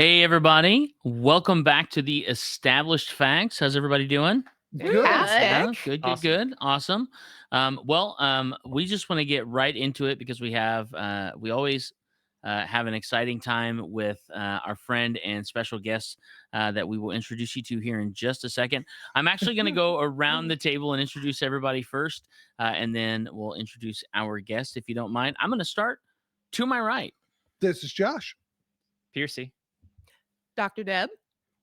Hey, everybody. Welcome back to the Established Facts. How's everybody doing? Good. Yeah, good. Awesome. Awesome. We just want to get right into it because we always have an exciting time with our friend and special guest that we will introduce you to here in just a second. I'm actually going to go around the table and introduce everybody first, and then we'll introduce our guest, if you don't mind. I'm going to start to my right. This is Josh. Piercy. Dr. Deb.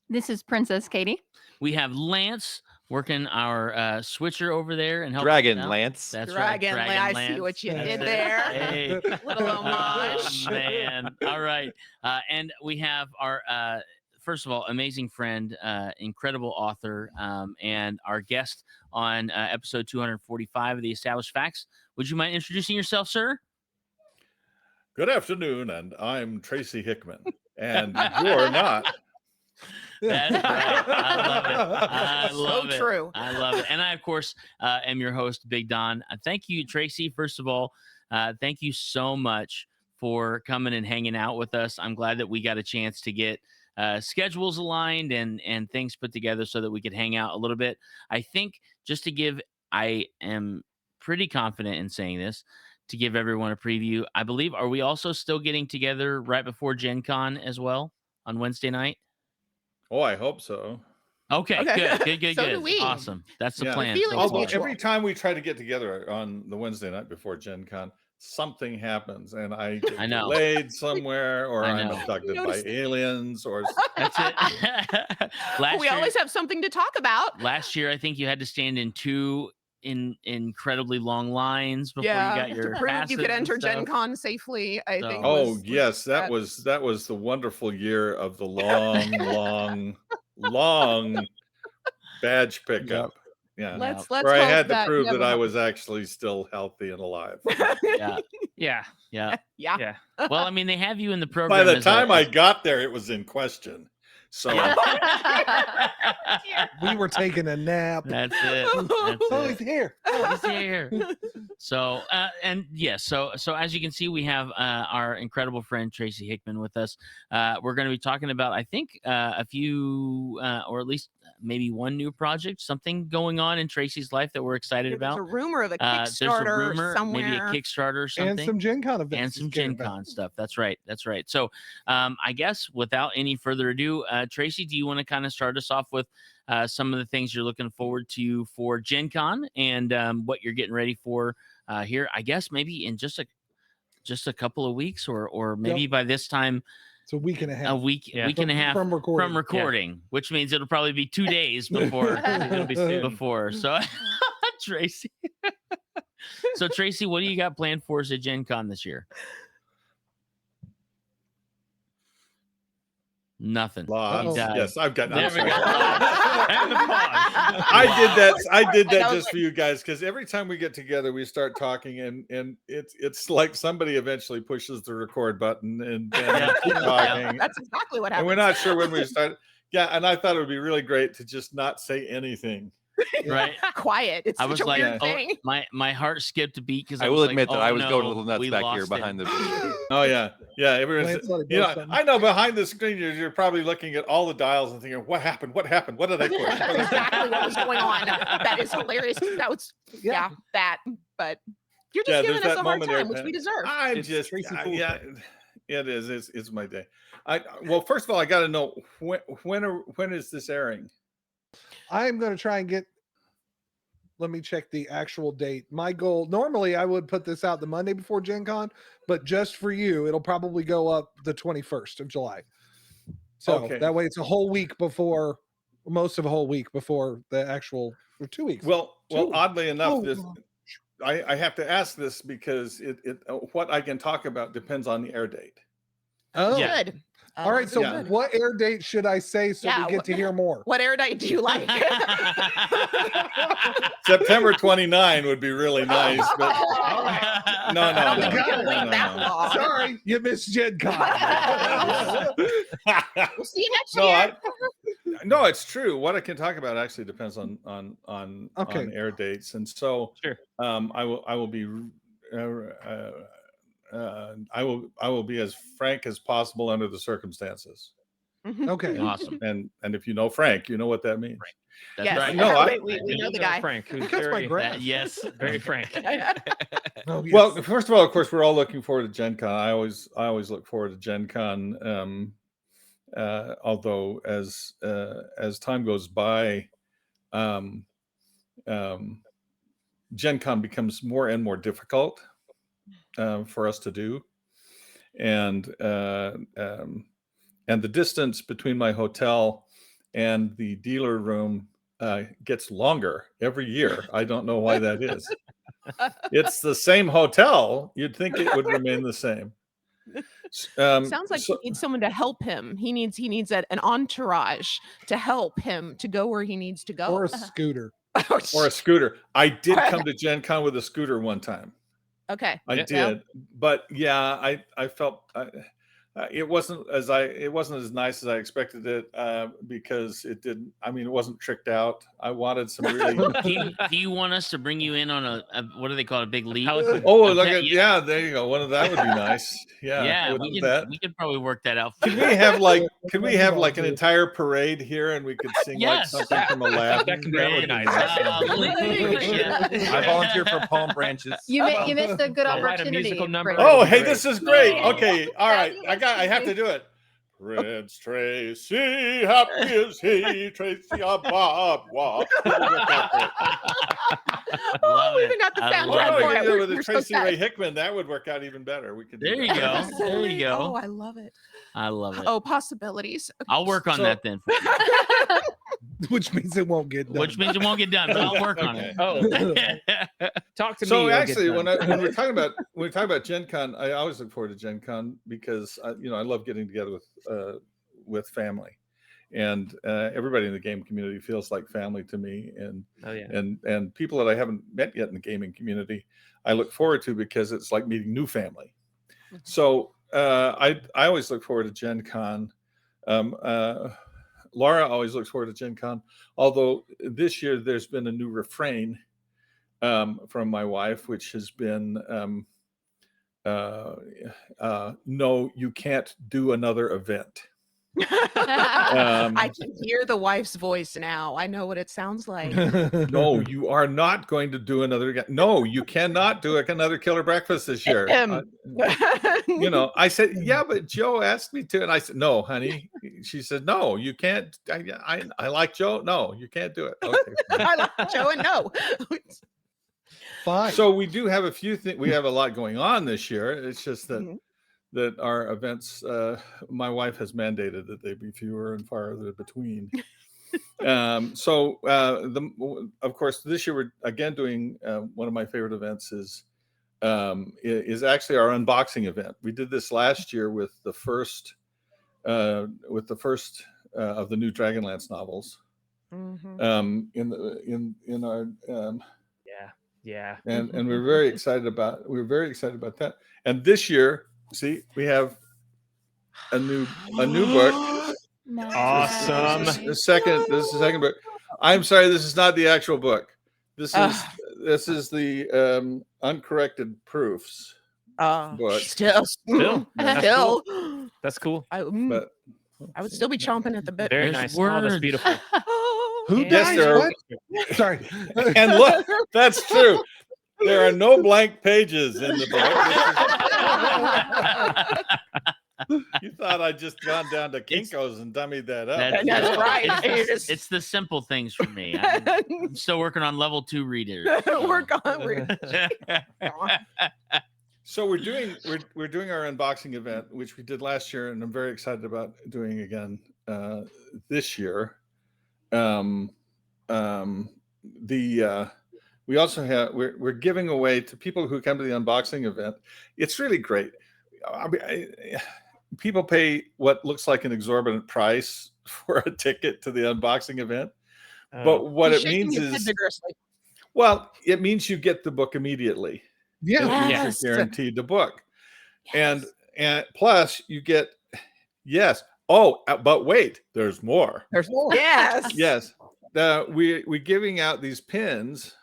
This is Princess Katie. We have Lance working our switcher over there and helping Dragon us out. Lance. That's Dragon, right. I Lance. see what you That's did it. there. Hey. Little homage. Oh, man. All right. And we have our, first of all, amazing friend, incredible author, and our guest on episode 245 of the Established Facts. Would you mind introducing yourself, sir? Good afternoon, and I'm Tracy Hickman, and you're not. That's right. I love it. I love it. True. I love it. And I, of course, am your host, Big Don. Thank you, Tracy. First of all, thank you so much for coming and hanging out with us. I'm glad that we got a chance to get schedules aligned and things put together so that we could hang out a little bit. I think I am pretty confident in saying this, to give everyone a preview. I believe, are we also still getting together right before Gen Con as well on Wednesday night? Oh, I hope so. Okay. Good. So do we. Awesome. That's the Yeah. plan. The feeling so is far. mutual. Every time we try to get together on the Wednesday night before Gen Con, something happens, and I get I know. delayed somewhere, or I I'm know. abducted by Noticed- aliens, or That's it. We always have something to talk about. Last year, I think you had to stand in two incredibly long lines before you got to your prove passes you could and enter Gen stuff. Con safely, I So- think. oh was yes, that was the wonderful year of the long badge pickup. Yeah, Let's where I hope had to that prove never that I happens. was actually still healthy and alive. Yeah. Yeah. Yeah. Yeah. Well, I mean, they have you in the program. By the as time a- I got there, it was in question. So We were taking a nap. That's it. Oh, That's he's it. here. He's here. So, and yes, so as you can see, we have our incredible friend Tracy Hickman with us. We're going to be talking about, I think, a few, or at least maybe one new project, something going on in Tracy's life that we're excited There's about. a rumor of a There's a Kickstarter rumor, somewhere. maybe a Kickstarter or something. And some Gen Con events. And some he's getting Gen back. Con stuff. That's right. So I guess without any further ado, Tracy, do you want to kind of start us off with some of the things you're looking forward to for Gen Con and what you're getting ready for here? I guess maybe in just a couple of weeks, or maybe by this time, It's a week and a half. a week Yeah. and a half from recording. which means it'll probably be 2 days before It'll be soon. before. So Tracy. So Tracy, what do you got planned for us at Gen Con this year? Nothing. lots. Uh-oh. Yes, I've got. There I'm we go. sorry. And the pause. I did that I was just for you guys, because every time we get together, we start talking, and it's like somebody eventually pushes the record button and Yeah. keep talking, That's exactly what and happened. we're not sure when we start. Yeah, and I thought it would be really great to just not say anything. Right. Quiet. It's I such was a like, weird oh, thing. my heart skipped a beat because I will admit that I was going a little nuts back here behind the video. Oh yeah. Everyone's, Lance thought he you broke know, something. I know behind the screen you're probably looking at all the dials and thinking, what happened? What happened? What did I push? That's exactly what was going on. That is hilarious. That was that. But you're just giving us a hard time, which we deserve. I'm It's just Tracy Fool yeah, it is. It's my day. Well, first of all, I got to know when is this airing? I'm going to try and get. Let me check the actual date. My goal, normally I would put this out the Monday before Gen Con, but just for you, it'll probably go up the 21st of July. So Okay. that way it's a whole week before, most of a whole week before the actual, or 2 weeks. Well, Two. oddly enough, Oh, this gosh. I have to ask this because what I can talk about depends on the air date. Oh, Yeah. Good. all right. So Yeah. what air date should I say so Yeah, we get to hear more? What air date do you like? September 29 would be really nice, but no, I don't no, think we can no, wait no, that no. long. Sorry, you missed Gen Con. We'll see you next No, year. no, it's true. What I can talk about actually depends on Okay. air dates, and so Sure. I will be I will be as frank as possible under the circumstances. Okay. Awesome. And if you know Frank, you know what that means. That's Yes. right. No, we know the You guy. Frank, who's That's my very, graph. Yes. very frank. Oh, yes. Well, first of all, of course, we're all looking forward to Gen Con. I always look forward to Gen Con. Although as time goes by, um, Gen Con becomes more and more difficult for us to do, and the distance between my hotel and the dealer room gets longer every year. I don't know why that is. It's the same hotel. You'd think it would remain the same. Sounds like he needs someone to help him. He needs an entourage to help him to go where he needs to go. Or a scooter. Or a scooter. I did come to Gen Con with a scooter one time. Okay. I Yeah. did, but yeah, I felt it wasn't as nice as I expected it because it didn't. I mean, it wasn't tricked out. I wanted some really. Do you want us to bring you in on a what do they call it, a big leap? Oh, look at yeah, there you go. One of that would be nice. Yeah, Yeah, would we do could that. we could probably work that out. For Could you. we have like an entire parade here, and we could sing Yes. like something from Aladdin? That can be That would be organized. nice. I volunteer for palm branches. You missed a good I'll write a opportunity. musical number. Brandon. Oh, That'd be hey, great. this is great. Yeah. Okay, all right. Fabulous I have to do it. Prince Tracy, happy is he, Tracy a Bob Wop. Oh, we it. even got the I soundtrack love for it. it. With We're the so Tracy sad. Ray Hickman, that would work out even better. We could do There you that. go. There you Oh, go. I love it. I love it. Oh, possibilities. I'll work on So- that then. For you. Which means it won't get done. Which means it won't get done, but I'll work on Okay. Oh, it. talk to me. So you'll get actually, done. when we're talking about Gen Con, I always look forward to Gen Con because I love getting together with family, and everybody in the game community feels like family to me, and Oh yeah. and people that I haven't met yet in the gaming community, I look forward to because it's like meeting new family. So I always look forward to Gen Con. Laura always looks forward to Gen Con, although this year there's been a new refrain from my wife, which has been no, you can't do another event. I can hear the wife's voice now. I know what it sounds like. No, you are not going to do another. No, you cannot do another killer breakfast this year. I said, yeah, but Joe asked me to, and I said, no, honey. She said, no, you can't. I like Joe. No, you can't do it. Okay. I like Joe and no. Fine. So we do have a few things. We have a lot going on this year. It's just that Mhm. that our events, my wife has mandated that they be fewer and farther between. Of course, this year we're again doing one of my favorite events is actually our unboxing event. We did this last year with the first of the new Dragonlance novels. Mhm. In our Yeah. and we're very excited about that. And this year, see, we have a new book. Nice. Awesome. This is the second book. I'm sorry, this is not the actual book. This is the uncorrected proofs book. Still. That's cool. I would still be chomping at the bit. Very There's nice. Oh, that's words. beautiful. Who Yes, dies? there are- What? Sorry. And look, that's true. There are no blank pages in the book. You thought I'd just gone down to Kinko's and dummied that up. That's right. It's the simple things for me. I'm still working on level 2 reader. Work on. So we're doing our unboxing event, which we did last year, and I'm very excited about doing again this year. We also have we're giving away to people who come to the unboxing event. It's really great. People pay what looks like an exorbitant price for a ticket to the unboxing event, but what it means is, well, it means you get the book immediately. Yeah. Yes. You're guaranteed the book, and plus you get but wait, there's more. There's more. Yes. Yes, we're giving out these pins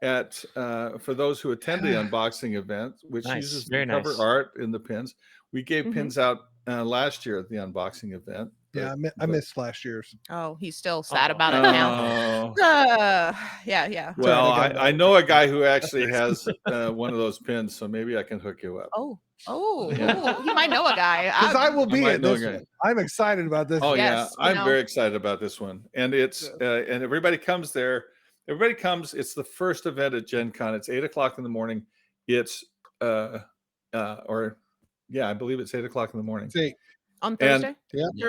for those who attend the unboxing event, which Nice. uses Very the cover nice. art in the pins. We gave Mhm. pins out last year at the unboxing event. Yeah, I missed last year's. Oh, he's still sad about it now. Yeah. Well, Sorry, I know a guy who actually has one of those pins, so maybe I can hook you up. Oh, he might know a guy. Because I will be might at know this a guy. one. I'm excited about this. Oh one. Yes, yeah, I'm very excited about this one, and it's and everybody comes there. Everybody comes. It's the first event at Gen Con. It's 8:00 in the morning. It's I believe it's 8:00 in the morning. On Thursday.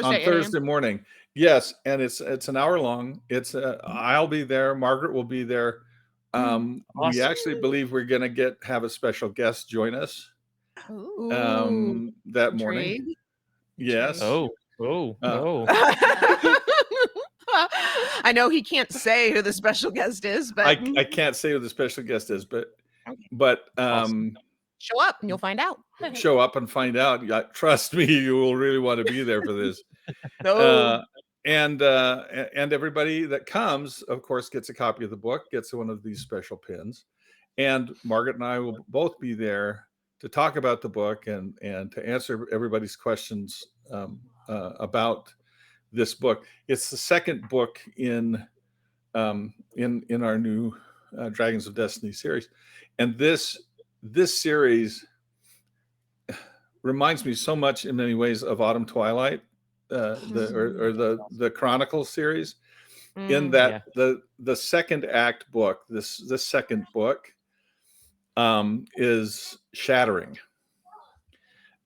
On Thursday morning. Yes, and it's an hour long. I'll be there. Margaret will be there. Awesome. We actually believe we're going to have a special guest join us that morning. Yes. Oh. I know he can't say who the special guest is, but I can't say who the special guest is, but Awesome. show up and you'll find out. show up and find out. Trust me, you will really want to be there for this. And everybody that comes, of course, gets a copy of the book, gets one of these special pins, and Margaret and I will both be there to talk about the book and to answer everybody's questions about this book. It's the second book in our new Dragons of Destiny series, and this series reminds me so much in many ways of Autumn Twilight, the Chronicles series, in that the second act book, this second book, is shattering.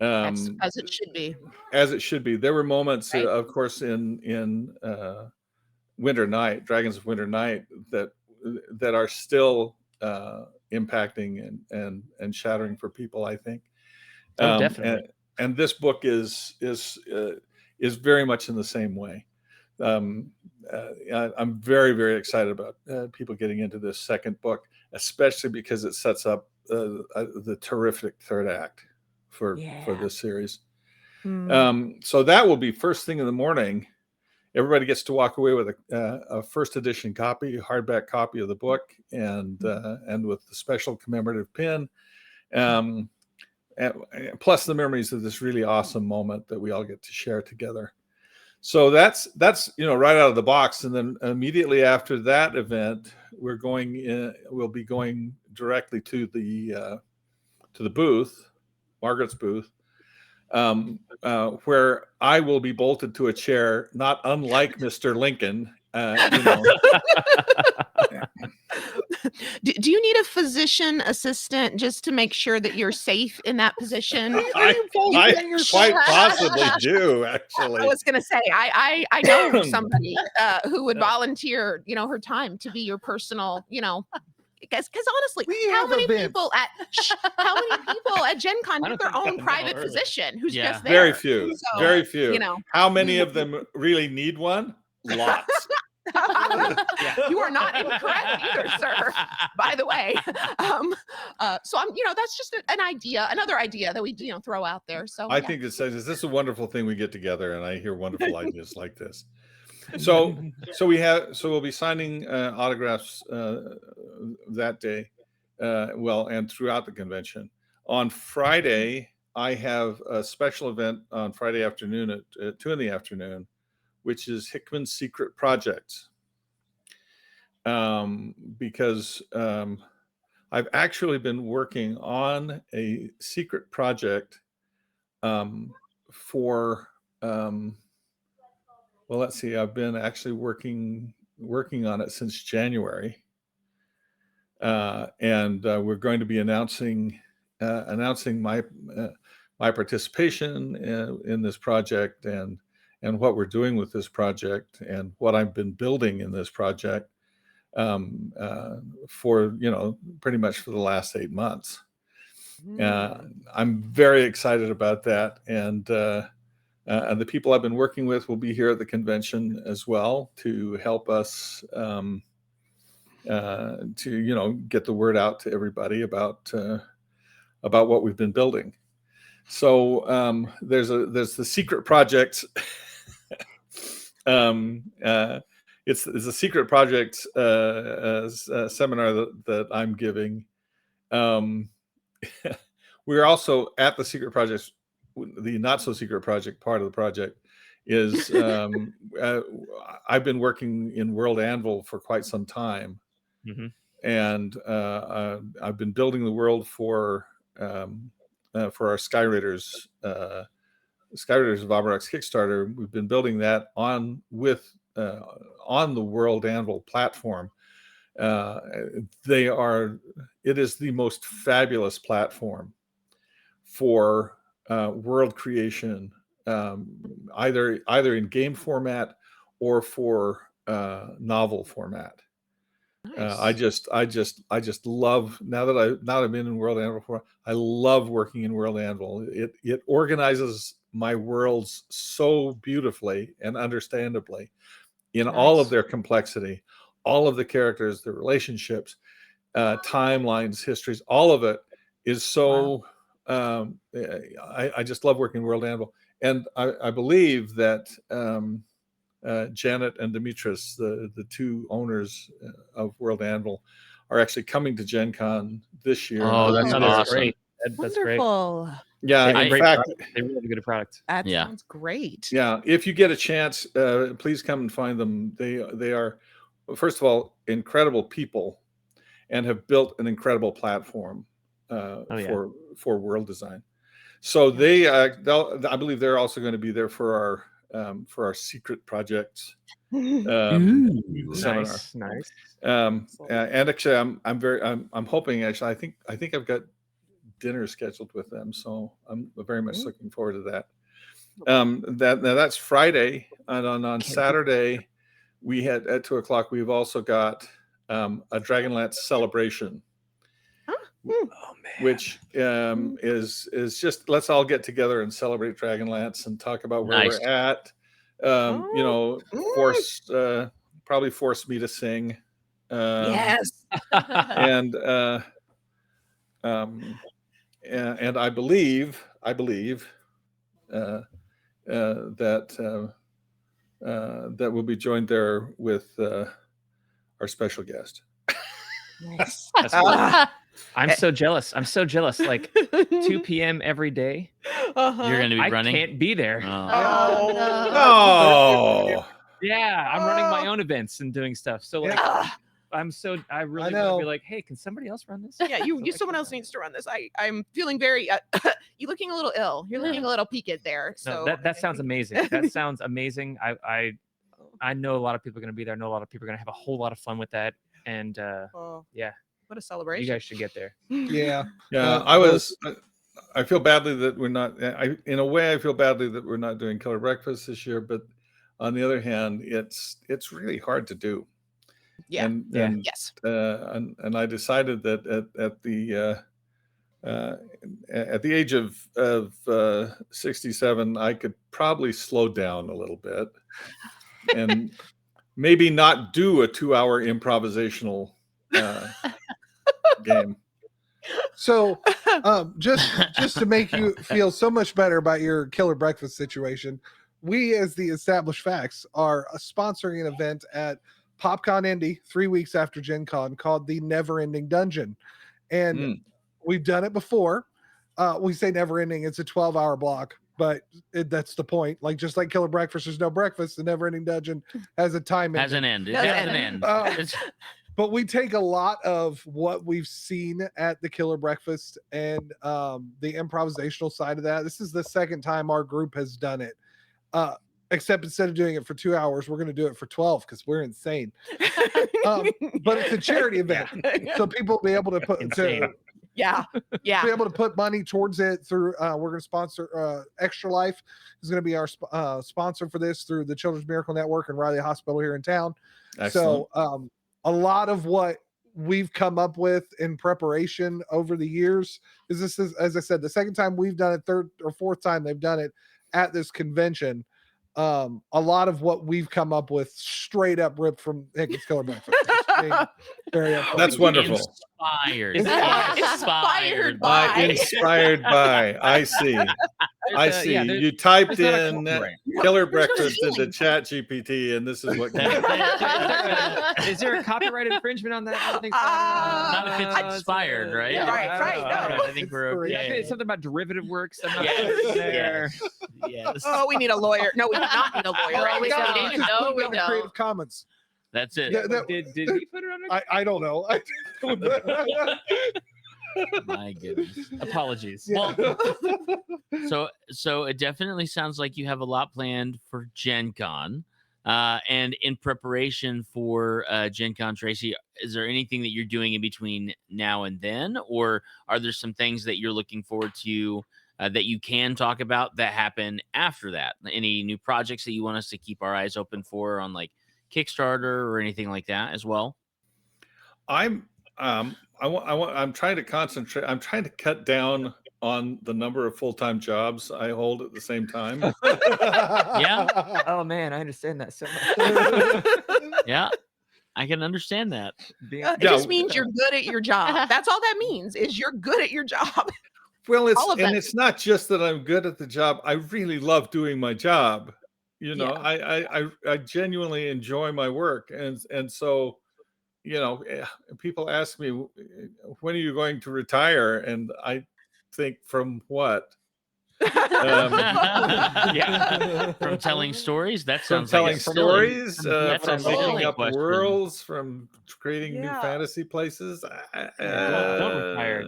As it should be. As it should be. There were moments, of course, in Winter Night, Dragons of Winter Night, that are still impacting and shattering for people, I think. Definitely. And this book is very much in the same way. I'm very, very excited about people getting into this second book, especially because it sets up the terrific third act for this series. So that will be first thing in the morning. Everybody gets to walk away with a first edition copy, hardback copy of the book, and with the special commemorative pin, plus the memories of this really awesome moment that we all get to share together. So that's right out of the box, and then immediately after that event, we'll be going directly to the booth, Margaret's booth, where I will be bolted to a chair, not unlike Mr. Lincoln. Do you need a physician assistant just to make sure that you're safe in that position? I quite possibly do, actually. I was going to say, I know somebody who would volunteer, her time to be your personal, because honestly, how many people at Gen Con have their own private physician who's just there? Very few. Very few. How many of them really need one? Lots. You are not incorrect either, sir, by the way. So I'm, that's just an idea, another idea that we throw out there. So I think this is a wonderful thing we get together, and I hear wonderful ideas like this. So we'll be signing autographs that day, and throughout the convention. On Friday, I have a special event on Friday afternoon at 2 p.m, which is Hickman's Secret Projects. Because I've actually been working on a secret project for let's see, I've been actually working on it since January. And we're going to be announcing my participation in this project and what we're doing with this project and what I've been building in this project for pretty much for the last 8 months. I'm very excited about that, and the people I've been working with will be here at the convention as well to help us to get the word out to everybody about what we've been building. So there's the secret projects. It's a secret projects seminar that I'm giving. We're also at the secret projects the not so secret project part of the project is I've been working in World Anvil for quite some time, and I've been building the world for our Skyraiders. Skyraiders of Abarox Kickstarter. We've been building that on the World Anvil platform. It is the most fabulous platform for world creation, either in game format or for novel format. I just love, now that I've been in World Anvil before, I love working in World Anvil. It organizes my worlds so beautifully and understandably in all of their complexity, all of the characters, the relationships, timelines, histories, all of it is so. I just love working in World Anvil, and I believe that Janet and Demetrius, the two owners of World Anvil, are actually coming to Gen Con this year. Oh, that's awesome. Great. That's great. Wonderful. Yeah, They have in great fact, product. They really have a good product. That Yeah. sounds great. yeah, if you get a chance, please come and find them. They are, first of all, incredible people, and have built an incredible platform for world design. So I believe they're also going to be there for our secret projects seminar. Nice. And actually, I'm hoping, actually, I think I've got dinner scheduled with them, so I'm very much looking forward to that. That's Friday, and on Saturday we had at 2:00. We've also got a Dragonlance celebration, which is just, let's all get together and celebrate Dragonlance and talk about where we're at. Probably force me to sing. Yes. And I believe that we'll be joined there with our special guest. Nice. That's cool. I'm so jealous. Like 2 p.m. every day. You're going to be running? I can't be there. Oh. Yeah, I'm running my own events and doing stuff. So like, I really want to be like, hey, can somebody else run this? Yeah, someone else needs to run this. I'm feeling very. You're looking a little ill. You're looking a little peaked there. So no, that sounds amazing. That sounds amazing. I know a lot of people are going to be there. I know a lot of people are going to have a whole lot of fun with that. And yeah, what a celebration! You guys should get there. Yeah. I feel badly that we're not. In a way, I feel badly that we're not doing Killer Breakfast this year. But on the other hand, it's really hard to do. Yeah. And I decided that at the age of 67, I could probably slow down a little bit and maybe not do a 2-hour improvisational game. So just to make you feel so much better about your Killer Breakfast situation, we as the Established Facts are sponsoring an event at PopCon Indy 3 weeks after Gen Con called the Never Ending Dungeon. And we've done it before. We say never ending, it's a 12-hour block, but that's the point. Like, just like Killer Breakfast, there's no breakfast. The Never Ending Dungeon has a time. Has an end. It has an end. But we take a lot of what we've seen at the Killer Breakfast and the improvisational side of that. This is the second time our group has done it. Except instead of doing it for 2 hours, we're going to do it for 12 because we're insane. But it's a charity event, so people will be able to put be able to put money towards it through. We're going to sponsor Extra Life is going to be our sponsor for this through the Children's Miracle Network and Riley Hospital here in town. Excellent. So a lot of what we've come up with in preparation over the years is this is, as I said, the second time we've done it, third or fourth time they've done it at this convention. A lot of what we've come up with straight up ripped from Hickman's Killer Breakfast. That's wonderful. Inspired by. Inspired by. I see. I There's a- see. yeah, there- You typed there's not a in copyright. killer There's no breakfast into ceiling. Chat GPT, and this is what came up. Is there a copyright infringement on that? I don't think so. Not if it's it's, expired, right? Yeah, right, I don't right, know, no. I don't know. I think we're It's Yeah, okay. it's something about derivative works. I'm not Yes, sure there. yes. Oh, we need a lawyer. No, we do not need a lawyer. Oh, we Right? don't. Just No, put it we on the don't. Creative Commons. That's it. Yeah, that- Did he put it on? I don't know. I don't know. My goodness. Apologies. Yeah. So it definitely sounds like you have a lot planned for Gen Con. And in preparation for Gen Con, Tracy, is there anything that you're doing in between now and then? Or are there some things that you're looking forward to that you can talk about that happen after that? Any new projects that you want us to keep our eyes open for on like Kickstarter or anything like that as well? I'm trying to concentrate. I'm trying to cut down on the number of full-time jobs I hold at the same time. Yeah. Oh man, I understand that so much. Yeah, I can understand that. It Yeah. just means you're good at your job. That's all that means is you're good at your job. Well, all of that. it's not just that I'm good at the job. I really love doing my job. You know, I genuinely enjoy my work, and so, you know, people ask me, when are you going to retire? And I think, from what? Yeah. From telling stories, that From sounds like telling a silly- stories, that's from a silly making up question. worlds, from creating new Yeah. fantasy places. Don't retire.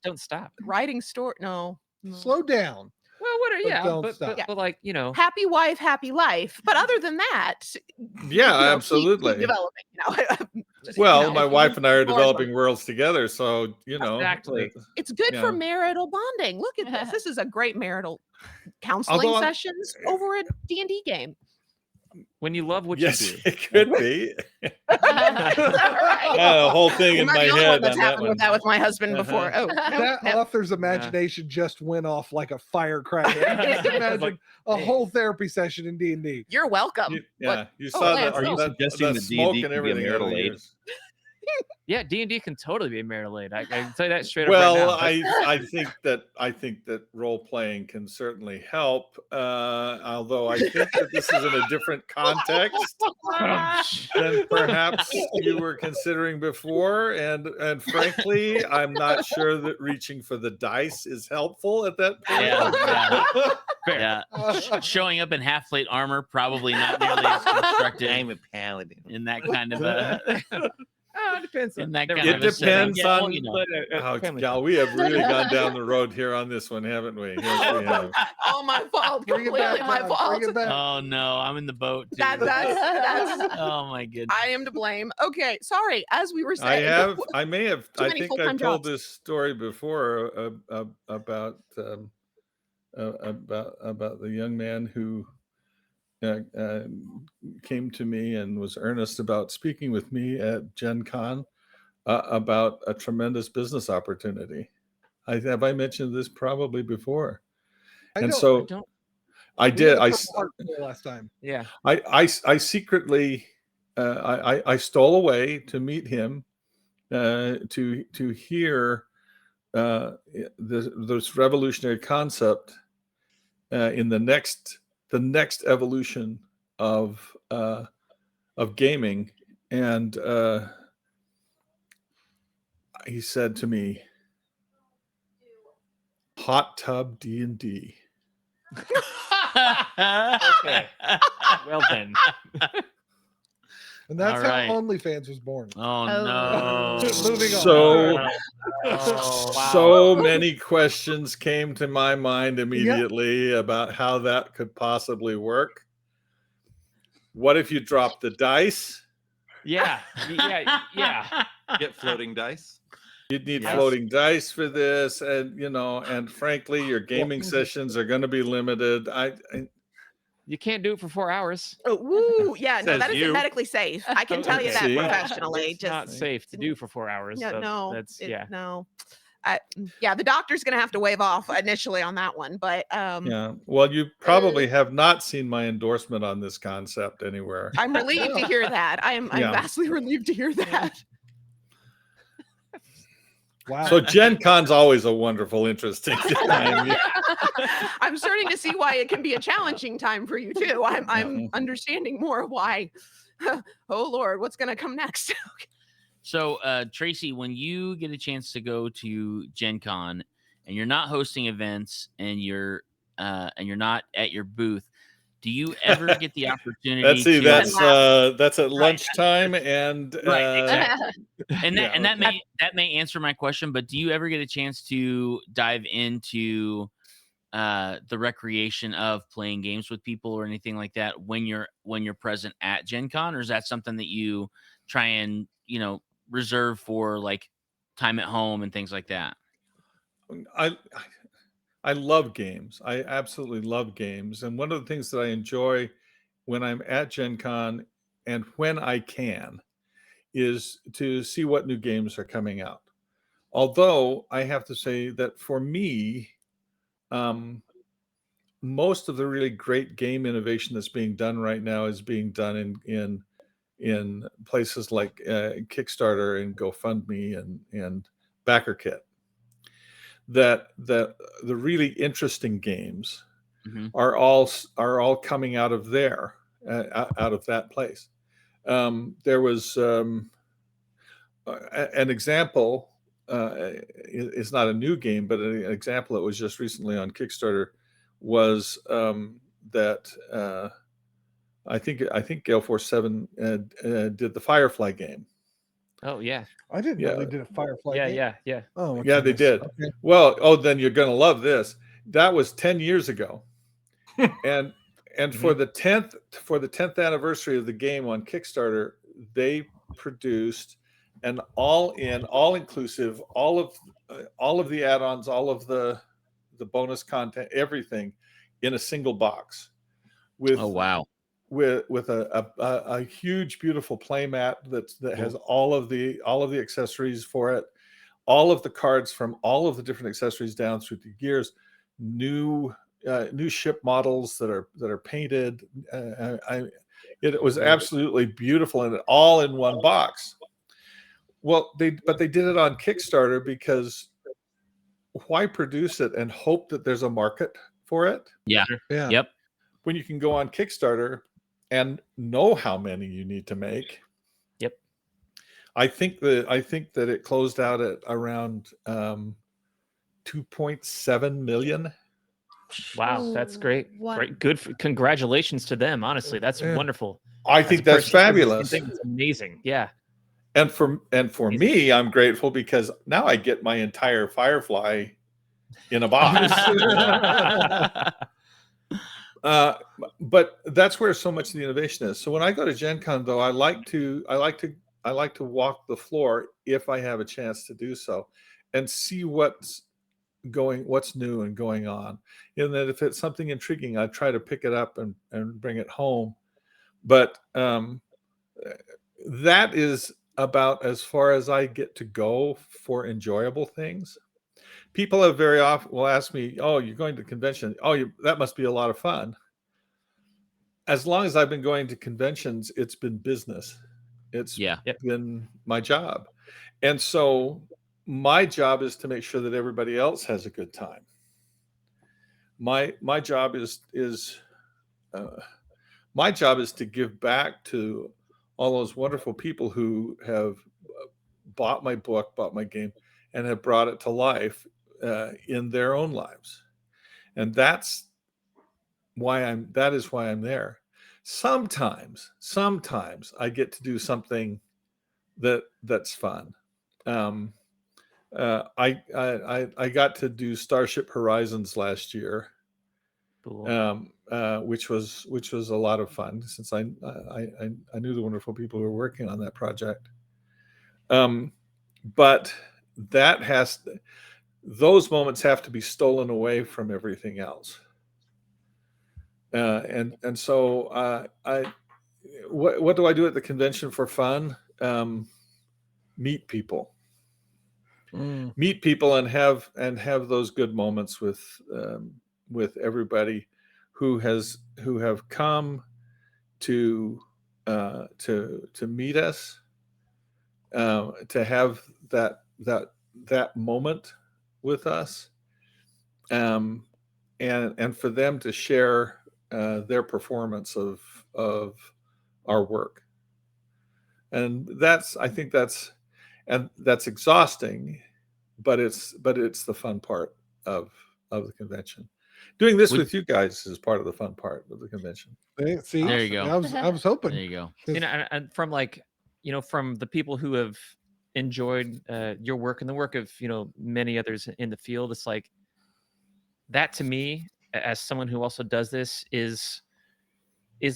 Don't stop. Writing story. No. Slow down. Well, what are But yeah, don't but, stop. but like Happy wife, happy life. But other than that, Yeah, keep absolutely. developing. Well, my wife and I are keep developing worlds together, so Exactly. It's good Yeah. for marital bonding. Look at this. This is a great marital counseling Although sessions over a D&D game. when you love what yes, you do. it could be. Right. A whole thing I'm in not my the only one head that's on that happened one. with that with my husband before. Oh, no, That no. author's imagination just went off like a firecracker. I just imagine Like, a hey. whole therapy session in D&D. You're welcome. Yeah, you Oh, saw Lance, that. are you suggesting that that smoke D&D and could be a everything marital over the aid? years. Yeah, D&D can totally be a marital aid. I can tell you that straight Well, up right now. I think that role playing can certainly help. Although I think that this is in a different context than perhaps you were considering before, and frankly, I'm not sure that reaching for the dice is helpful at that point. Yeah, showing up in half plate armor, probably not nearly as constructive I'm a paladin. in that kind of a It depends. in that Never kind mind. of a setting. depends Yeah, well, on- you know. Oh, family gal, we have really gone down the road here on this one, haven't we? Yes, we have. All my fault. Bring it Completely back. my John. fault. Bring it back. Oh no, I'm in the boat too. That's Oh my goodness. I am to blame. Okay, sorry. As we were saying, I may have. Too I many think full-time I've told jobs. this story before about the young man who came to me and was earnest about speaking with me at Gen Con about a tremendous business opportunity. Have I mentioned this probably before? I And don't- so don't. I we did. had a I purple heart goal last time. Yeah. I secretly I stole away to meet him to hear this revolutionary concept in the next evolution of gaming, and he said to me, "Hot tub D&D." Okay. Well then. And that's All how right. OnlyFans was born. Oh no. Moving on. So Oh, wow. so many questions came to my mind immediately about how that could possibly work. What if you drop the dice? Yeah. Get floating dice. You'd need Yes. floating dice for this, and and frankly, your gaming sessions are going to be limited. You can't do it for 4 hours. Oh, woo, yeah, no, Says that isn't you. medically safe. I can tell you that See? professionally. It's Just not safe to do for 4 hours. no, so no, that's no. Yeah, the doctor's gonna have to wave off initially on that one, but Yeah. Well, you probably have not seen my endorsement on this concept anywhere. I'm relieved to hear that. I'm Yeah. vastly relieved to hear that. Wow. So Gen Con's always a wonderful, interesting time. I'm starting to see why it can be a challenging time for you too. I'm Yeah. understanding more why. Oh Lord, what's gonna come next? So, Tracy, when you get a chance to go to Gen Con and you're not hosting events and you're not at your booth, do you ever get the opportunity Let's see, to that's at lunchtime and right, exactly. And that yeah, and that okay. may answer my question, but do you ever get a chance to dive into the recreation of playing games with people or anything like that when you're present at Gen Con, or is that something that you try and reserve for like time at home and things like that? I I love games. I absolutely love games. And one of the things that I enjoy when I'm at Gen Con and when I can is to see what new games are coming out. Although I have to say that for me, um, most of the really great game innovation that's being done right now is being done in places like Kickstarter and GoFundMe and BackerKit. That the really interesting games Hmm. are all coming out of there, out of that place. There was an example. It's not a new game, but an example that was just recently on Kickstarter was that I think Gale Force 7 did the Firefly game. Oh yeah, I didn't know Yeah, they did a Firefly yeah, game. yeah, yeah. Oh my yeah, they goodness. did. Okay. Well, oh, then you're gonna love this. That was 10 years ago, and for the 10th anniversary of the game on Kickstarter, they produced an all inclusive, all of the add-ons, all of the bonus content, everything in a single box Oh with wow. a huge beautiful playmat that has Cool. all of the accessories for it, all of the cards from all of the different accessories down through the gears, new new ship models that are painted. It was absolutely beautiful and all in one box. Well, they did it on Kickstarter because why produce it and hope that there's a market for it Yeah. Yeah. Yep. when you can go on Kickstarter and know how many you need to make? Yep. I think that it closed out at around 2.7 million. Wow, that's great. What? Great, good. Congratulations to them. Honestly, that's Yeah. wonderful. I As a think that's person who does the same fabulous. thing, it's amazing. Yeah. And for Amazing. me, I'm grateful because now I get my entire Firefly in a box. But that's where so much of the innovation is. So when I go to Gen Con, though, I like to walk the floor if I have a chance to do so, and see what's new and going on. And that if it's something intriguing, I try to pick it up and bring it home. But that is about as far as I get to go for enjoyable things. People have very often will ask me, "Oh, you're going to convention? Oh, that must be a lot of fun." As long as I've been going to conventions, it's been business. It's Yeah. been my job. And so my job is to make sure that everybody else has a good time. My job is my job is to give back to all those wonderful people who have bought my book, bought my game, and have brought it to life in their own lives. And that is why I'm there. Sometimes I get to do something that's fun. Um, I got to do Starship Horizons last year, Cool. which was a lot of fun since I knew the wonderful people who were working on that project. But those moments have to be stolen away from everything else. And so what do I do at the convention for fun? Meet people. Meet people and have those good moments with everybody who have come to meet us, to have that moment with us, and for them to share their performance of our work. And I think that's exhausting, but it's the fun part of the convention. Doing this with you guys is part of the fun part of the convention. See, There you go. I was hoping. There you go. And from from the people who have enjoyed your work and the work of many others in the field, it's like that to me, as someone who also does this, is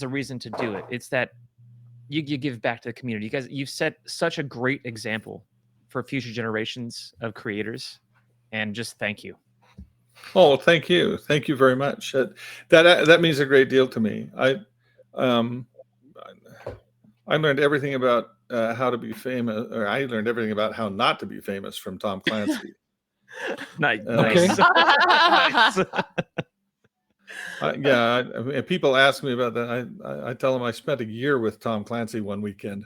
a reason to do it. It's that you give back to the community. You guys, you've set such a great example for future generations of creators, and just thank you. Oh, thank you very much. That means a great deal to me. I learned everything about how to be famous, or I learned everything about how not to be famous from Tom Clancy. Nice. Okay. Nice. People ask me about that. I tell them I spent a year with Tom Clancy one weekend.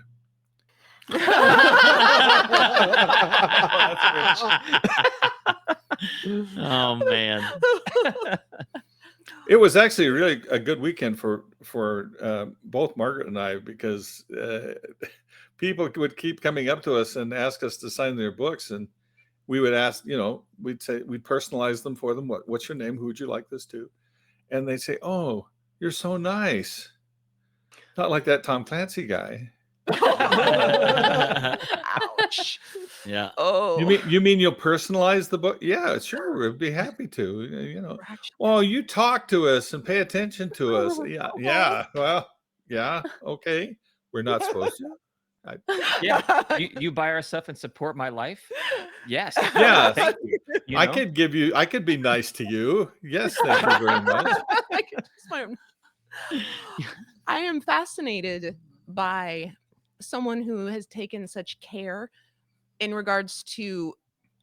Oh man. It was actually really a good weekend for both Margaret and I, because people would keep coming up to us and ask us to sign their books, and we would ask, we'd personalize them for them. What's your name? Who would you like this to? And they'd say, "Oh, you're so nice. Not like that Tom Clancy guy." Ouch. Yeah. Oh. You mean you'll personalize the book? Yeah, sure. We'd be happy to. Well, you talk to us and pay attention to us. Yeah. Well, yeah. Okay. We're not supposed to. Yeah. You buy our stuff and support my life? Yes. Yeah. Thank you. I could be nice to you. Yes, thank you very much. I am fascinated by someone who has taken such care in regards to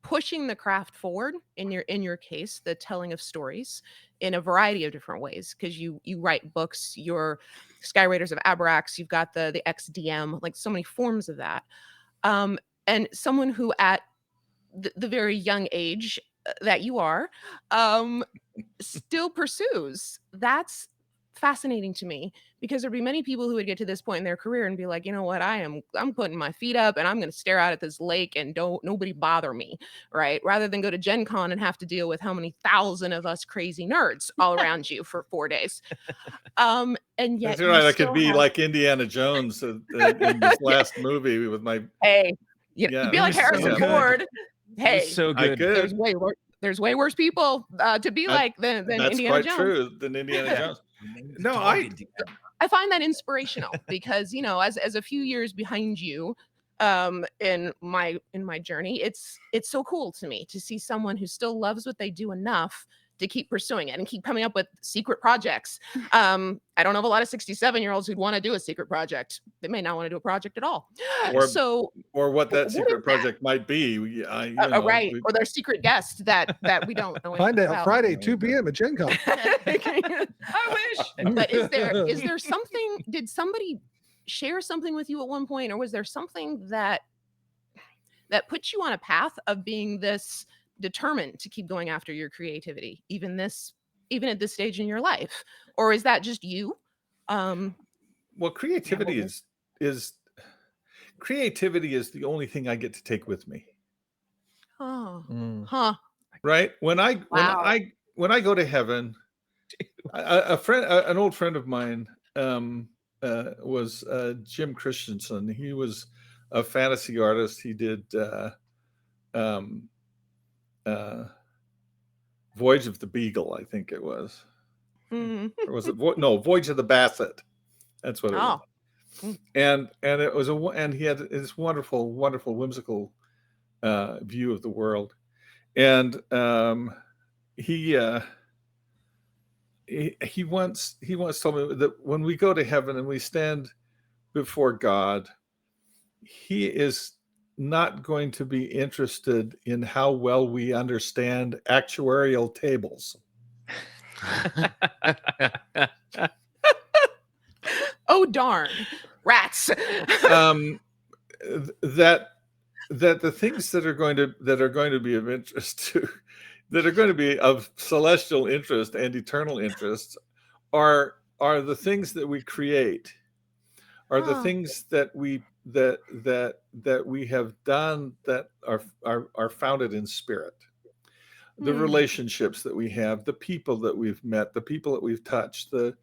pushing the craft forward, in your case, the telling of stories, in a variety of different ways, because you write books, you're Skyraiders of Abrax, you've got the XDM, like so many forms of that. And someone who at the very young age that you are, still pursues. That's fascinating to me, because there'd be many people who would get to this point in their career and be like, you know what, I'm putting my feet up and I'm going to stare out at this lake and don't nobody bother me, right? Rather than go to Gen Con and have to deal with how many thousand of us crazy nerds all around you for 4 days. And yet that's right. I could be like Indiana Jones in this last movie with my. Hey, you'd be like Harrison Ford. Hey, so good. There's way worse people to be like than that's Indiana quite Jones. true, than Indiana Jones. No, I find that inspirational, because as a few years behind you in my journey, it's so cool to me to see someone who still loves what they do enough to keep pursuing it and keep coming up with secret projects. I don't know of a lot of 67-year-olds who'd want to do a secret project. They may not want to do a project at all. Or what that secret project might be. Right. Or their secret guest that we don't know. Find out Friday, 2 p.m. at Gen Con. I wish. But is there something, did somebody share something with you at one point, or was there something that puts you on a path of being this determined to keep going after your creativity, even at this stage in your life? Or is that just you? Well, creativity is the only thing I get to take with me. Oh, right. When I go to heaven, an old friend of mine was Jim Christensen. He was a fantasy artist. He did Voyage of the Beagle, I think it was. Or was it Voyage of the Basset? That's what it was. And it was and he had this wonderful, whimsical view of the world. And he once told me that when we go to heaven and we stand before God, he is not going to be interested in how well we understand actuarial tables. Oh darn, rats. That that the things that are going to be of interest to that are going to be of celestial interest and eternal interest are the things that we create, are the things that we have done that are founded in spirit. The relationships that we have, the people that we've met, the people that we've touched, the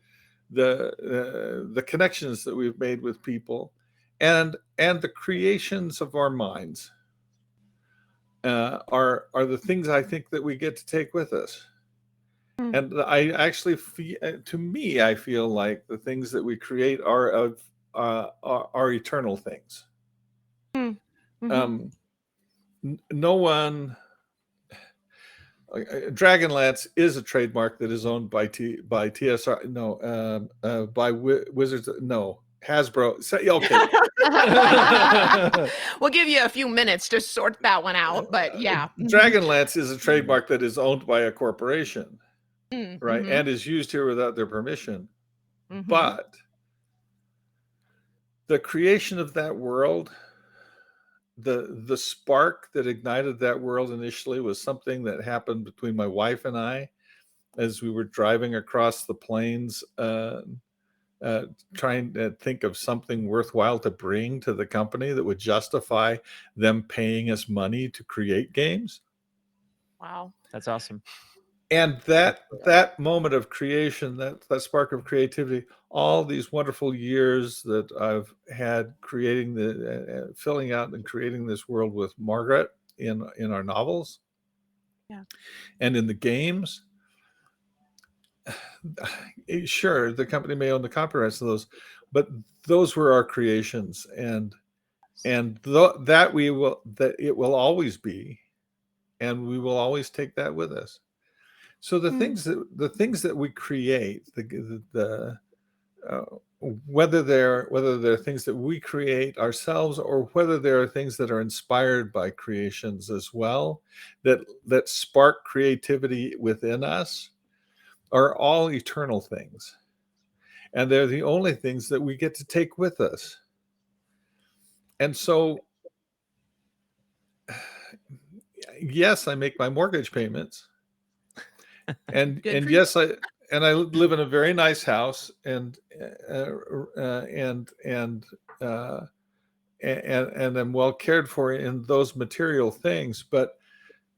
connections that we've made with people, and the creations of our minds are the things I think that we get to take with us. And I actually feel, to me, I feel like the things that we create are eternal things. No one. Dragonlance is a trademark that is owned by TSR. No, by Wizards. No, Hasbro. Okay. We'll give you a few minutes to sort that one out, but yeah. Dragonlance is a trademark that is owned by a corporation, right, and is used here without their permission. But the creation of that world, the spark that ignited that world initially was something that happened between my wife and I as we were driving across the plains, trying to think of something worthwhile to bring to the company that would justify them paying us money to create games. Wow. That's awesome. And that moment of creation, that spark of creativity, all these wonderful years that I've had creating filling out and creating this world with Margaret in our novels, and in the games. Sure, the company may own the copyrights to those, but those were our creations, and that it will always be, and we will always take that with us. So the things that we create, whether they're things that we create ourselves, or whether there are things that are inspired by creations as well, that spark creativity within us, are all eternal things, and they're the only things that we get to take with us. And so, yes, I make my mortgage payments. And yes, I live in a very nice house, and I'm well cared for in those material things. But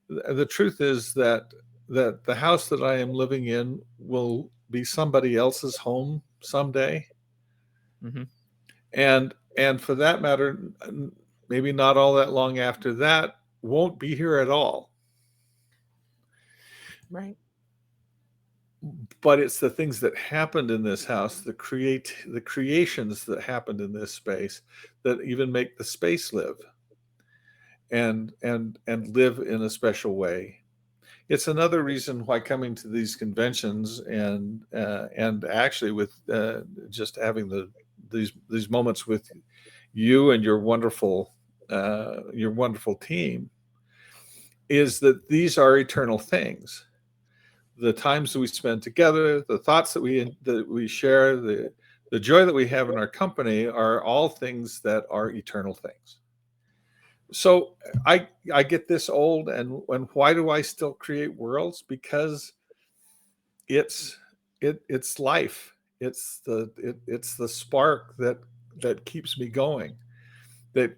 the truth is that the house that I am living in will be somebody else's home someday, and for that matter, maybe not all that long after that, won't be here at all. Right. But it's the things that happened in this house, the creations that happened in this space, that even make the space live and live in a special way. It's another reason why coming to these conventions and actually with just having these moments with you and your wonderful team, is that these are eternal things. The times that we spend together, the thoughts that we share, the joy that we have in our company are all things that are eternal things. So I get this old, and why do I still create worlds? Because it's life. It's the spark that keeps me going, that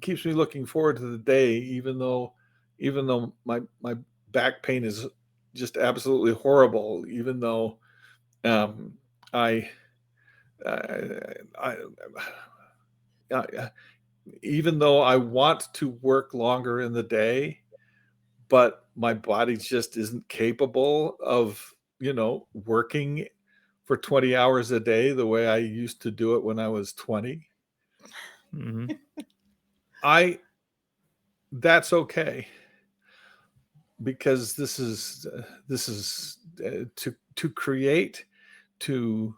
keeps me looking forward to the day, even though my back pain is just absolutely horrible, even though even though I want to work longer in the day, but my body just isn't capable of working for 20 hours a day the way I used to do it when I was 20. That's okay, because this is to create, to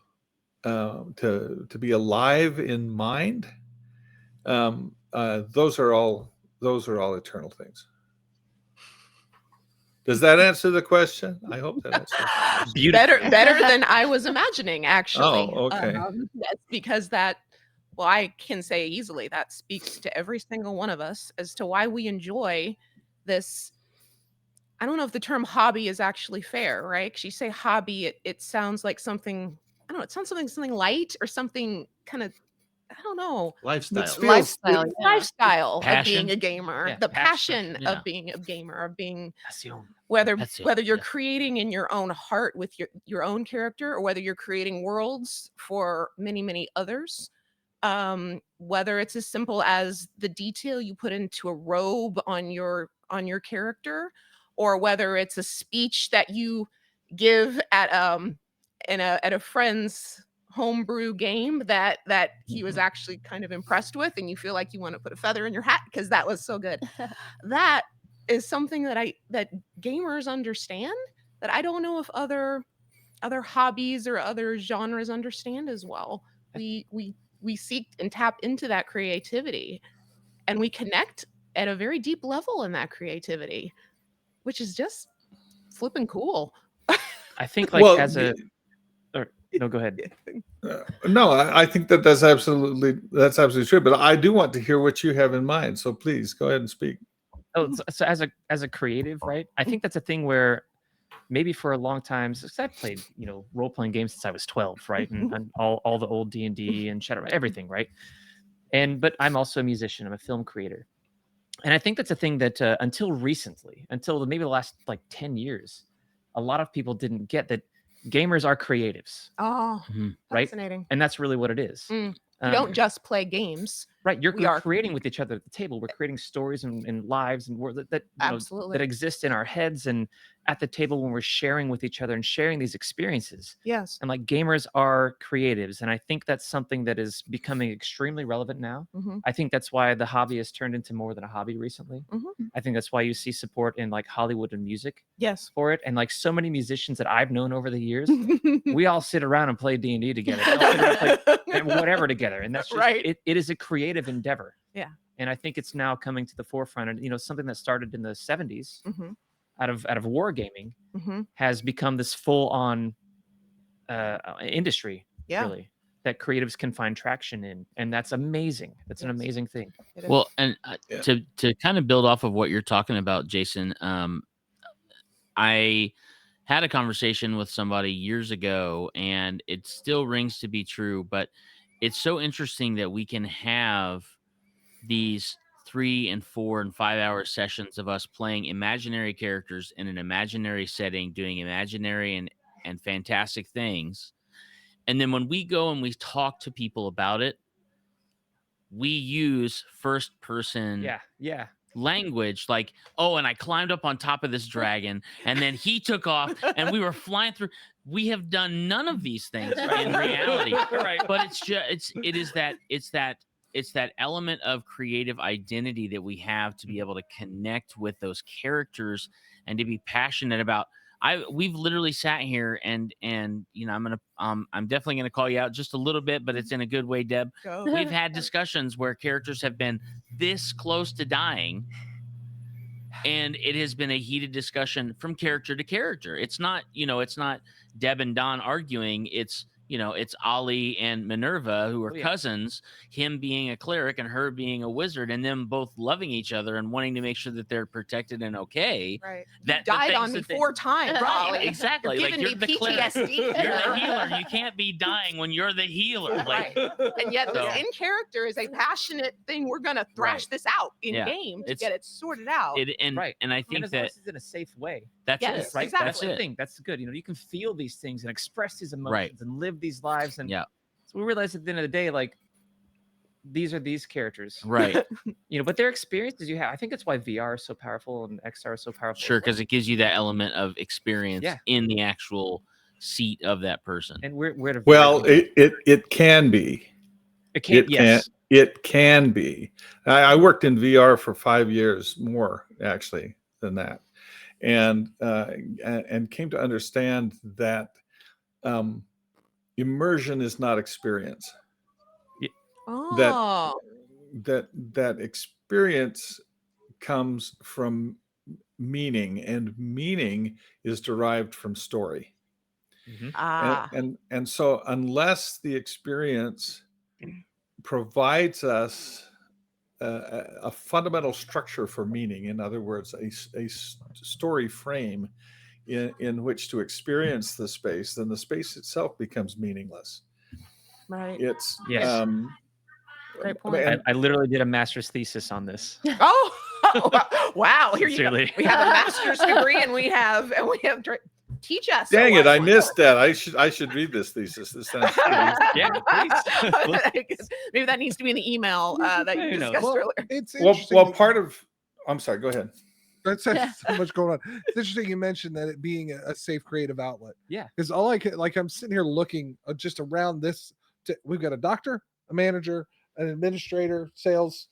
be alive in mind. Those are all eternal things. Does that answer the question? I hope that answers. Better than I was imagining, actually. Oh, okay. That's because that well, I can say easily that speaks to every single one of us as to why we enjoy this. I don't know if the term hobby is actually fair, right? 'Cause you say hobby, it sounds like something, I don't know, it sounds something light or something kind of, I don't know, Lifestyle. Lifestyle. Yeah. lifestyle of Passion. being a gamer, Yeah, the passion. passion Yeah. of being a gamer, of being Passion. whether That's it, whether you're yeah. creating in your own heart with your own character, or whether you're creating worlds for many others. Whether it's as simple as the detail you put into a robe on your character, or whether it's a speech that you give at a friend's homebrew game that he was actually kind of impressed with, and you feel like you want to put a feather in your hat because that was so good. That is something that gamers understand, that I don't know if other hobbies or other genres understand as well. We seek and tap into that creativity, and we connect at a very deep level in that creativity, which is just flipping cool. I think like Well, as a or no, go ahead. no, I think that's absolutely true. But I do want to hear what you have in mind. So please go ahead and speak. Oh, so as a creative, right? I think that's a thing where maybe for a long time, since I've played, role playing games since I was 12, right? And all the old D&D and Shadow, everything, right? But I'm also a musician. I'm a film creator, and I think that's a thing that until recently, until maybe the last like 10 years, a lot of people didn't get that gamers are creatives, Oh, right? fascinating. And that's really what it is. We don't just play games. Right, We we're are creating with each other at the table. We're creating stories and lives and world that absolutely that exist in our heads and at the table when we're sharing with each other and sharing these experiences. yes. And like gamers are creatives, and I think that's something that is becoming extremely relevant now. Mhm. I think that's why the hobby has turned into more than a hobby recently. Mhm. I think that's why you see support in like Hollywood and music Yes. for it, and like so many musicians that I've known over the years, we all sit around and play D&D together. We all sit around and play whatever together, and that's just Right. it is a creative endeavor. Yeah. And I think it's now coming to the forefront, and something that started in the 70s Mhm. out of wargaming Mhm. has become this full-on industry, Yeah. really, that creatives can find traction in, and that's amazing. That's an Yes. amazing thing. It is. Well, and Yeah. to kind of build off of what you're talking about, Jason, I had a conversation with somebody years ago, and it still rings to be true. But it's so interesting that we can have these 3 and 4 and 5 hour sessions of us playing imaginary characters in an imaginary setting, doing imaginary and fantastic things. And then when we go and we talk to people about it, we use first person Yeah. language, like, oh, and I climbed up on top of this dragon and then he took off and we were flying through. We have done none of these things in reality. Right. But it's that element of creative identity that we have to be able to connect with those characters and to be passionate about. We've literally sat here and I'm definitely gonna call you out just a little bit, but it's in a good way, Deb. Go. We've had discussions where characters have been this close to dying, and it has been a heated discussion from character to character. It's not Deb and Don arguing. It's Ollie and Minerva, who are yeah. cousins, him being a cleric and her being a wizard, and them both loving each other and wanting to make sure that they're protected and okay. Right. That You the died things on me that they- 4 times, Right, Ollie. exactly. You're Like, giving you're me the cleric. PTSD. You're the healer. You can't be dying when you're the healer. Like, Right. And yet, So- this in character is a passionate thing. We're gonna thrash this out in Yeah. game to It's- get it sorted out. Right. And I And think as long that as it's in a safe way, that's Yes, it. right? exactly. That's the it. thing. That's good. You can feel these things and express these emotions Right. and live these lives. And Yeah. so we realize at the end of the day, like, these are these characters, Right. but their experiences you have. I think that's why VR is so powerful and XR is so powerful. Sure, because it gives you that element of experience Yeah. in the actual seat of that person. And we're at a Well, very- it can be. it can yes. It can be. I worked in VR for 5 years, more actually than that, and came to understand that immersion is not experience. Oh. That experience comes from meaning, and meaning is derived from story. Mhm. Ah. And so unless the experience provides us a fundamental structure for meaning. In other words, a story frame in which to experience the space, then the space itself becomes meaningless. Right. It's Yes. Great point. I literally did a master's thesis on this. Oh, wow! Here you go. Sincerely. We have a master's degree, and we have teach us. Dang a it! I wise one. missed that. I should read this thesis. This sounds Yeah, please. Maybe that needs to be in the email that you Who knows? discussed earlier. It's well. interesting. Well, that- part of. I'm sorry. Go ahead. That's so much going on. It's interesting you mentioned that it being a safe creative outlet. Yeah. Because all I can, like, I'm sitting here looking just around this. We've got a doctor, a manager, an administrator, sales,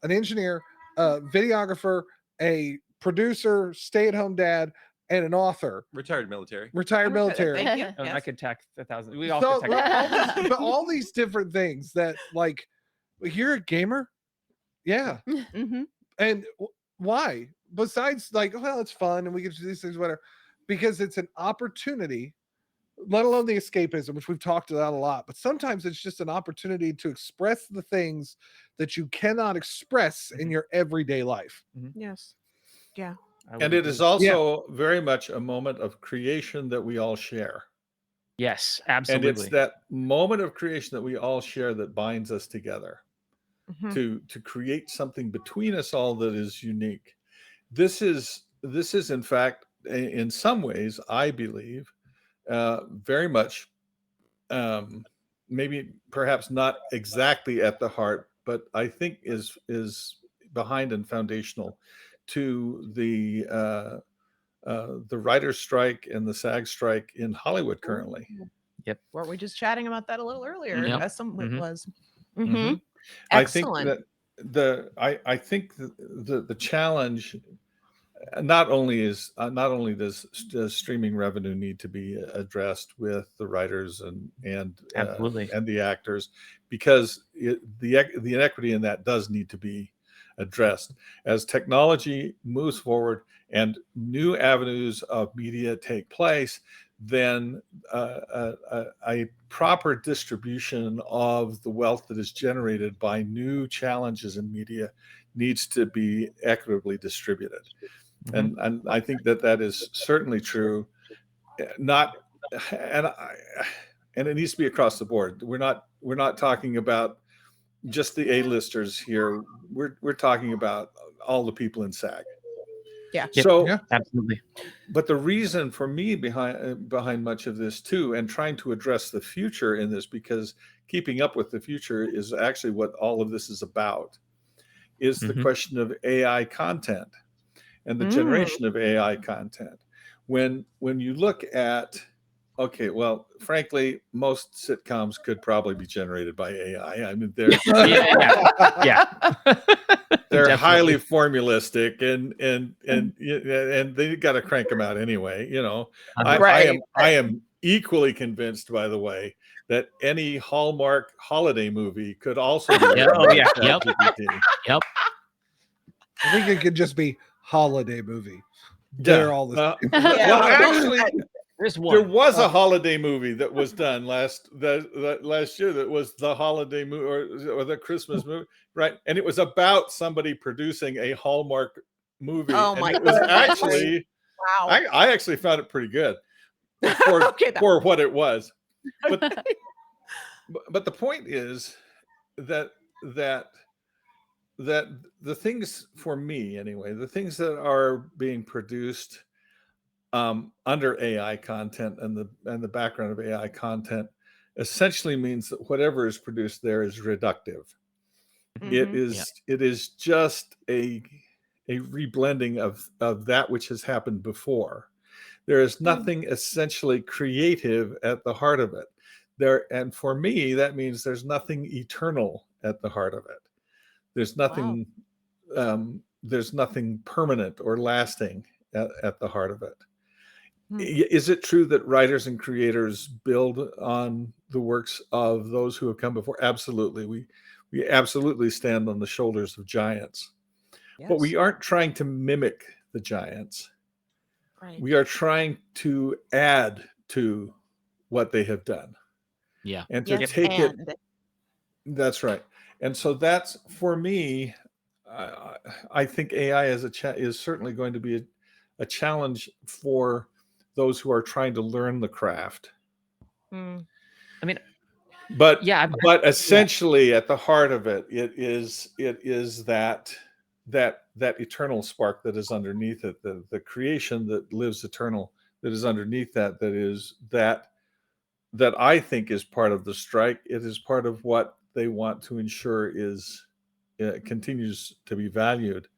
an engineer, a videographer, a producer, stay-at-home dad, and an author. Retired military. Retired military. Thank you. Oh, Yes. I could tack 1,000. We all So, could tack. but all these different things that, like, you're a gamer, yeah, Mhm. and why? Besides, like, well, it's fun and we get to do these things, whatever, because it's an opportunity. Let alone the escapism, which we've talked about a lot, but sometimes it's just an opportunity to express the things that you cannot express in your everyday life. Yes. I would And it agree. is also very much a moment of creation that we all share. Yes, And absolutely. it's that moment of creation that we all share that binds us together Mhm. to create something between us all that is unique. This is in fact, in some ways, I believe, very much, maybe perhaps not exactly at the heart, but I think is behind and foundational to the writer's strike and the SAG strike in Hollywood currently. Were we just chatting about that a little earlier? Yep. As some Mhm. was. Mhm. Excellent. I think the challenge not only does streaming revenue need to be addressed with the writers and Absolutely. and the actors, because the inequity in that does need to be addressed as technology moves forward and new avenues of media take place. Then a proper distribution of the wealth that is generated by new challenges in media needs to be equitably distributed. And I think that is certainly true. Not and it needs to be across the board. We're not talking about just the A-listers here. We're talking about all the people in SAG. Yeah. So Yeah. Absolutely. but the reason for me behind much of this too, and trying to address the future in this, because keeping up with the future is actually what all of this is about, is the question of AI content and the generation of AI content. When you look at, okay, well, frankly, most sitcoms could probably be generated by AI. I mean, they're Yeah. they're Definitely. highly formulistic and they got to crank them out anyway. You know, Right. I am equally convinced, by the way, that any Hallmark holiday movie could also be Yeah. written Oh, by yeah. Yep. ChatGPT. Yep. I think it could just be holiday movie. Yeah. They're all the same. Well, actually, There's there one. was a holiday movie that was done last year that was the holiday movie or the Christmas movie, right? And it was about somebody producing a Hallmark movie. Oh, and my it was goodness. actually, Wow. I actually found it pretty good for, Okay, that- for what it was. But the point is that the things, for me anyway, the things that are being produced under AI content and the background of AI content essentially means that whatever is produced there is reductive. Mhm. It is just a reblending of that which has happened before. There is nothing essentially creative at the heart of it. And for me, that means there's nothing eternal at the heart of it. There's nothing there's nothing permanent or lasting at the heart of it. Is it true that writers and creators build on the works of those who have come before? Absolutely. We absolutely stand on the shoulders of giants. But we aren't trying to mimic the giants. Right. We are trying to add to what they have done. Yeah. And to Yes, take it, and that's right. And so that's, for me, I think AI is certainly going to be a challenge for those who are trying to learn the craft. Mm. I mean, But yeah, but essentially at the heart of it, it is that eternal spark that is underneath it, the creation that lives eternal, that is underneath that I think is part of the strike. It is part of what they want to ensure continues to be valued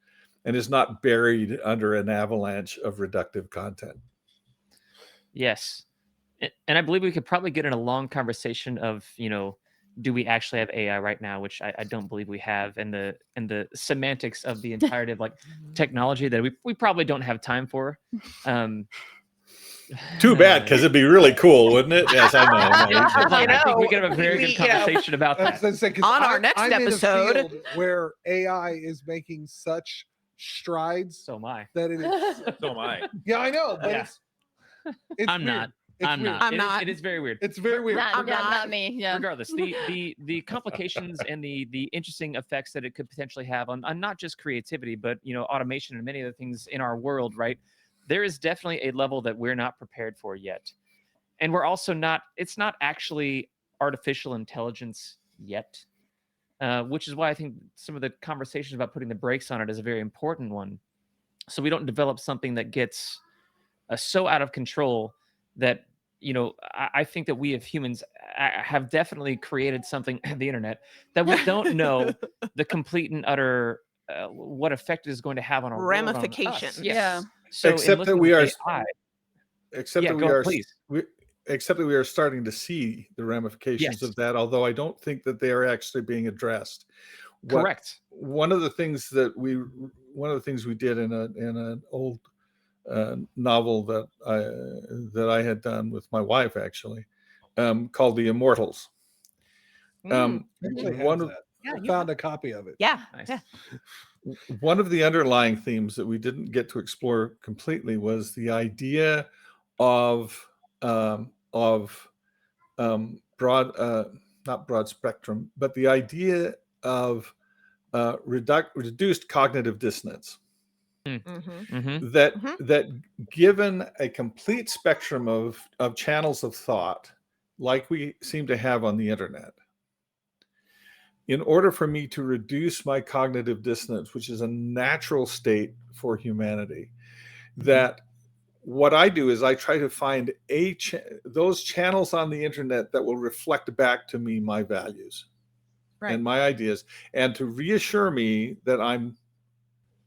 and is not buried under an avalanche of reductive content. yes. And I believe we could probably get in a long conversation of, do we actually have AI right now, which I don't believe we have, and the semantics of the entirety of like technology that we probably don't have time for. Too bad, because it'd be really cool, wouldn't it? Yes, I know. I think we could have a very good conversation about that. On our next I'm episode. in a field where AI is making such strides So am I. that it is. So am I. Yeah, I know, but Yeah. it's I'm weird. not. It's I'm weird. not. I'm not. It is very weird. It's very weird. Not, I'm not, not. not me. Yeah. Regardless, the complications and the interesting effects that it could potentially have on not just creativity, but automation and many other things in our world, right? There is definitely a level that we're not prepared for yet. And we're also not, it's not actually artificial intelligence yet, which is why I think some of the conversations about putting the brakes on it is a very important one. So we don't develop something that gets so out of control that, I think that we as humans have definitely created something, the internet, that we don't know the complete and utter what effect it is going to have on our world, on us. Ramifications. Yes. Yeah. So Except that we are please. except that we are starting to see the ramifications Yes. of that, although I don't think that they are actually being addressed. Correct. One of the things we did in an old novel that I had done with my wife, actually, called The Immortals. Actually One has of that. Yeah, I you found a copy of it. Yeah. Nice. Yeah. one of the underlying themes that we didn't get to explore completely was the idea of broad, not broad spectrum, but the idea of reduced cognitive dissonance. Mm-hmm. That given a complete spectrum of channels of thought, like we seem to have on the internet, in order for me to reduce my cognitive dissonance, which is a natural state for humanity, that what I do is I try to find those channels on the internet that will reflect back to me my values and my ideas, and to reassure me that I'm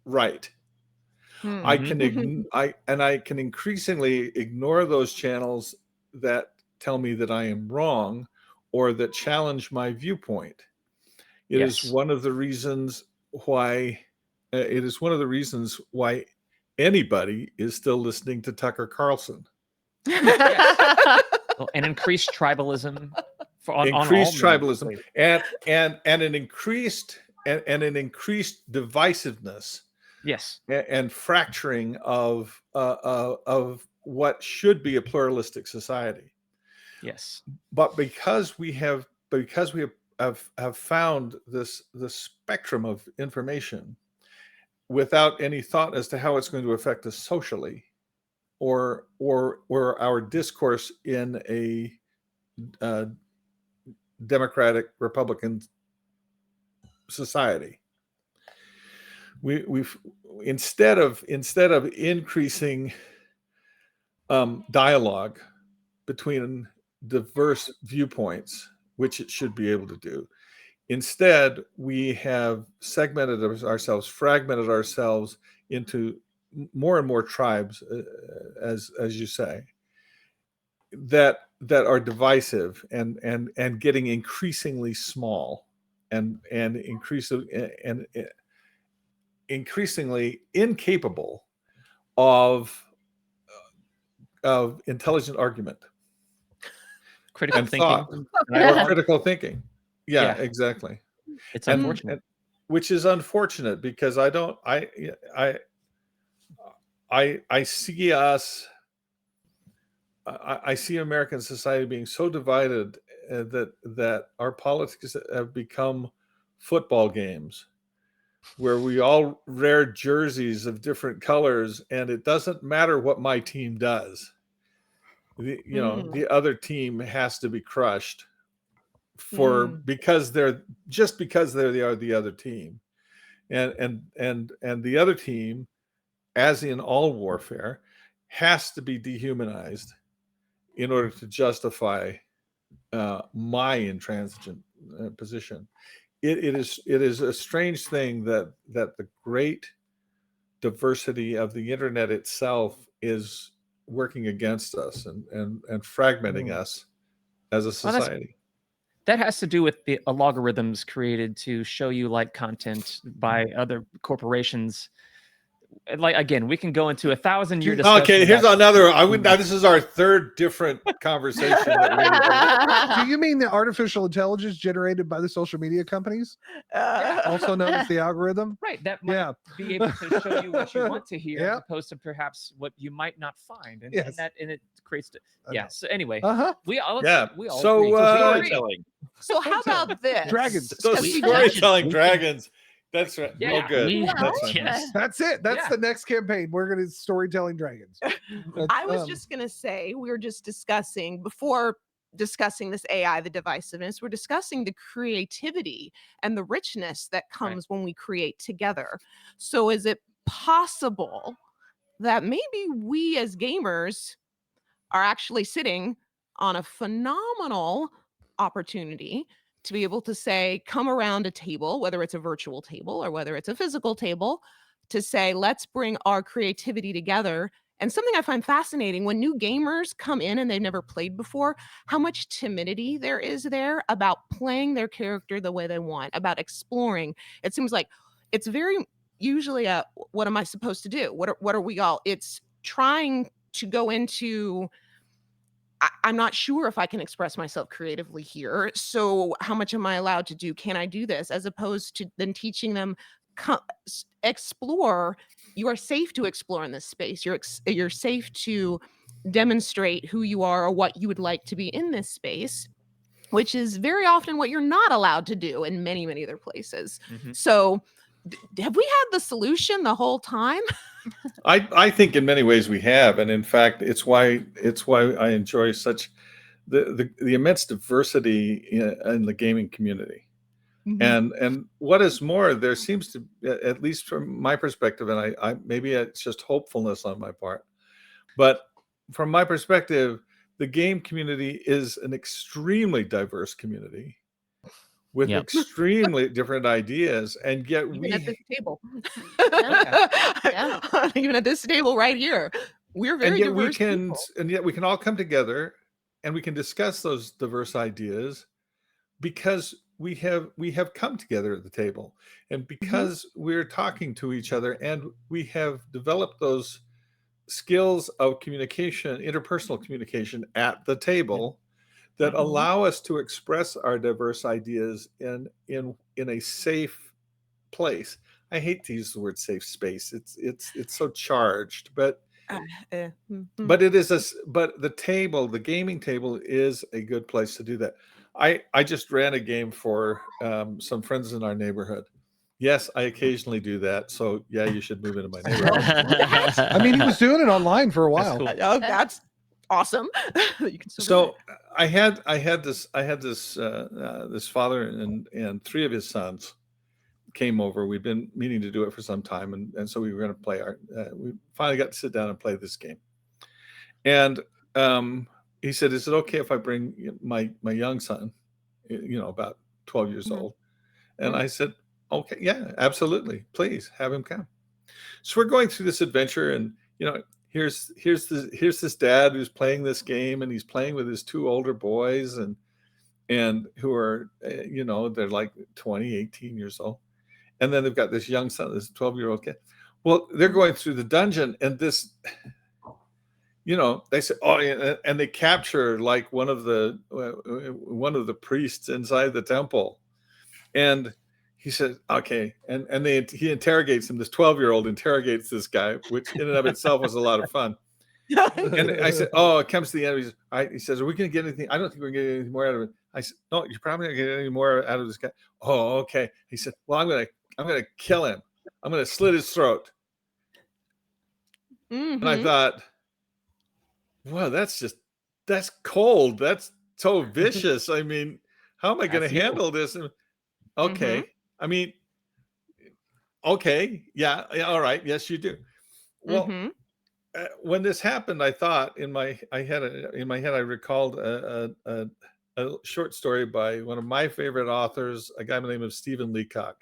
right. I can increasingly ignore those channels that tell me that I am wrong or that challenge my viewpoint. It is one of the reasons why anybody is still listening to Tucker Carlson. Well, and increased tribalism and an increased divisiveness. Yes. And fracturing of what should be a pluralistic society. Yes. But because we have found this spectrum of information without any thought as to how it's going to affect us socially, or our discourse in a democratic Republican society, we've instead of increasing dialogue between diverse viewpoints, which it should be able to do, instead we have fragmented ourselves into more and more tribes, as you say, that are divisive and getting increasingly small and increasingly incapable of intelligent argument, critical thinking, thought, or critical thinking. Yeah, exactly. It's unfortunate. Which is unfortunate, because I see I see American society being so divided that our politics have become football games where we all wear jerseys of different colors, and it doesn't matter what my team does. The other team has to be crushed because they're the other team, and the other team, as in all warfare, has to be dehumanized in order to justify my intransigent position. It is a strange thing that the great diversity of the internet itself is working against us and fragmenting us as a society. That has to do with the algorithms created to show you like content by other corporations. Like, again, we can go into 1,000-year discussion. Okay, here's another. This is our third different conversation. Do you mean the artificial intelligence generated by the social media companies, also known as the algorithm? Right, that might be able to show you what you want to hear, as opposed to perhaps what you might not find, and it creates. So anyway, we all agree. Storytelling. So how about this? Dragons. So storytelling dragons. That's right. Yeah. Oh, good. That's it. That's the next campaign. We're going to storytelling dragons. I was just going to say, we were just discussing before discussing this AI, the divisiveness, we're discussing the creativity and the richness that comes when we create together. So is it possible that maybe we as gamers are actually sitting on a phenomenal opportunity to be able to say, come around a table, whether it's a virtual table or whether it's a physical table, to say, let's bring our creativity together. And something I find fascinating, when new gamers come in and they've never played before, how much timidity there is there about playing their character the way they want, about exploring. It seems like it's very usually a, what am I supposed to do? What are we all? It's trying to go into, I'm not sure if I can express myself creatively here. So how much am I allowed to do? Can I do this? As opposed to then teaching them, explore. You are safe to explore in this space. You're safe to demonstrate who you are or what you would like to be in this space, which is very often what you're not allowed to do in many, many other places. So have we had the solution the whole time? I think in many ways we have, and in fact, it's why I enjoy such the immense diversity in the gaming community. And what is more, there seems to, at least from my perspective, and I maybe it's just hopefulness on my part, but from my perspective, the game community is an extremely diverse community with extremely different ideas, and yet even at this table, Yeah. even at this table right here, we're very diverse people. And yet we can all come together and we can discuss those diverse ideas because we have come together at the table, and because we're talking to each other, and we have developed those skills of communication, interpersonal communication at the table that allow us to express our diverse ideas in a safe place. I hate to use the word safe space. It's so charged, but it is but the gaming table is a good place to do that. I just ran a game for some friends in our neighborhood. Yes, I occasionally do that. So yeah, you should move into my neighborhood. I mean, he was doing it online for a while. That's cool. Oh, that's awesome. You can So I had this this father and three of his sons came over. We'd been meaning to do it for some time, and so we were going to play we finally got to sit down and play this game. And he said, "Is it okay if I bring my young son, about 12 years old?" And I said, "Okay, yeah, absolutely. Please have him come." So we're going through this adventure, and here's this dad who's playing this game, and he's playing with his two older boys, and who are they're like 20, 18 years old. And then they've got this young son, this 12-year-old kid. Well, they're going through the dungeon, and this, they say, and they capture like one of the priests inside the temple. And he said, okay. And he interrogates him. This 12-year-old interrogates this guy, which in and of itself was a lot of fun. And I said, oh, it comes to the end. He says, are we going to get anything? I don't think we're going to get anything more out of it. I said, no, you're probably not going to get any more out of this guy. Oh, okay. He said, well, I'm going to kill him. I'm going to slit his throat. Mm-hmm. And I thought, wow, that's cold. That's so vicious. I mean, how am I going to handle this? Okay. I mean, okay. Yeah. All right. Yes, you do. Well, when this happened, I thought in my head, I recalled a short story by one of my favorite authors, a guy by the name of Stephen Leacock.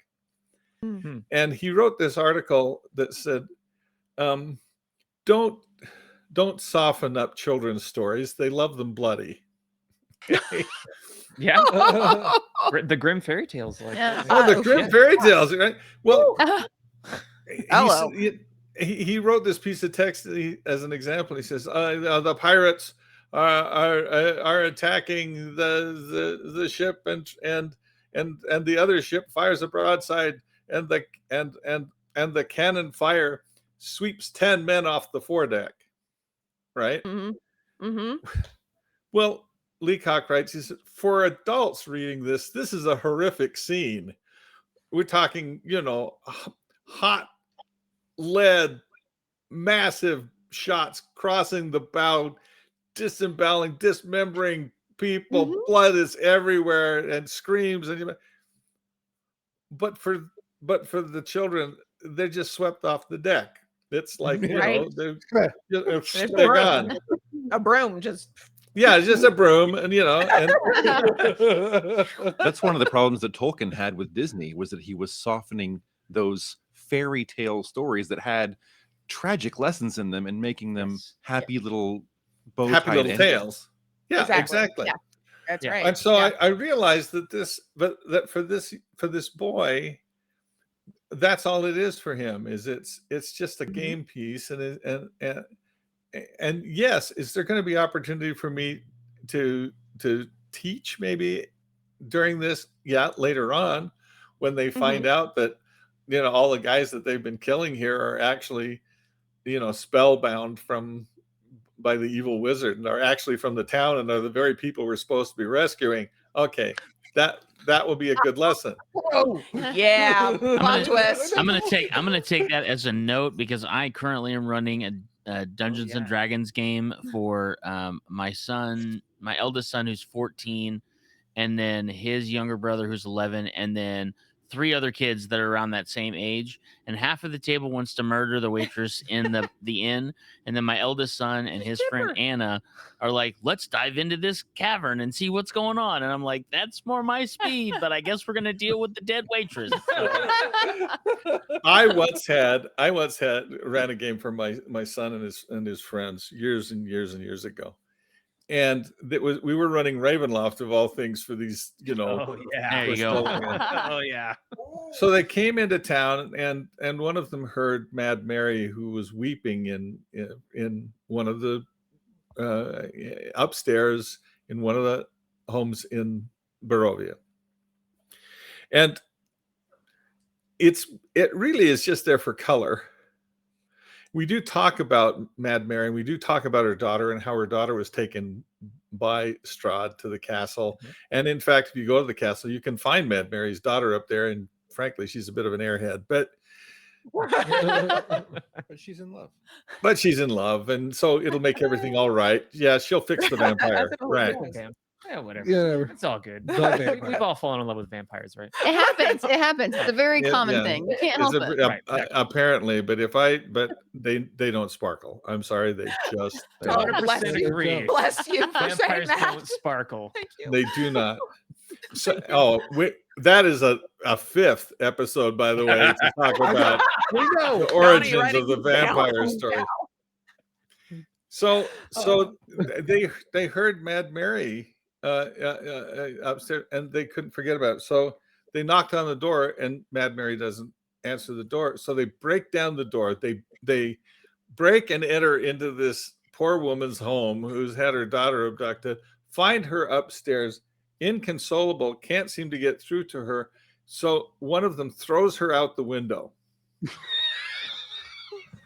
And he wrote this article that said, don't soften up children's stories. They love them bloody. Yeah. The Grimm fairy tales. The Grimm fairy tales, right? Well, hello. He wrote this piece of text as an example. He says, the pirates are attacking the ship, and the other ship fires a broadside, and the cannon fire sweeps 10 men off the foredeck. Right? Well, Leacock writes, he said, for adults reading this is a horrific scene. We're talking, hot lead, massive shots crossing the bow, disemboweling, dismembering people, blood is everywhere, and screams. But for the children, they're just swept off the deck. It's like, they're gone. A broom just. Yeah, it's just a broom, and that's one of the problems that Tolkien had with Disney, was that he was softening those fairy tale stories that had tragic lessons in them and making them happy little tales. Yeah, exactly. Yeah, that's right. And so I realized that for this boy, that's all it is for him. Is it's just a game piece, and yes, is there going to be opportunity for me to teach maybe during this? Yeah, later on, when they find out that all the guys that they've been killing here are actually spellbound by the evil wizard, and are actually from the town, and are the very people we're supposed to be rescuing. Okay, that will be a good lesson. Oh, yeah, plot twist. I'm gonna take that as a note, because I currently am running a Dungeons and Dragons game for my eldest son, who's 14, and then his younger brother, who's 11, and then 3 other kids that are around that same age. And half of the table wants to murder the waitress in the inn, and then my eldest son and his friend Anna are like, let's dive into this cavern and see what's going on. And I'm like, that's more my speed, but I guess we're gonna deal with the dead waitress. So. I once ran a game for my son and his friends years and years and years ago, and we were running Ravenloft, of all things, for these, Oh yeah, there you go. Oh yeah. So they came into town, and one of them heard Mad Mary, who was weeping in one of the upstairs in one of the homes in Barovia, and it really is just there for color. We do talk about Mad Mary, and we do talk about her daughter, and how her daughter was taken by Strahd to the castle. And in fact, if you go to the castle, you can find Mad Mary's daughter up there, and frankly, she's a bit of an airhead, but she's in love. But she's in love, and so it'll make everything all right. Yeah, she'll fix the vampire. Right. Yeah, whatever. Yeah, It's all good. vampire. We've all fallen in love with vampires, right? It happens. It happens. It's a very common thing. You can't help it. Right, exactly. Apparently, but they don't sparkle. I'm sorry, they just don't. 100% agree. Bless you for saying Vampires that. don't sparkle. Thank you. They do not. So, that is a 5th episode, by the way, to talk about the origins of the vampire story. So they heard Mad Mary upstairs, and they couldn't forget about it. So they knocked on the door, and Mad Mary doesn't answer the door. So they break down the door. They break and enter into this poor woman's home who's had her daughter abducted, find her upstairs, inconsolable, can't seem to get through to her. So one of them throws her out the window.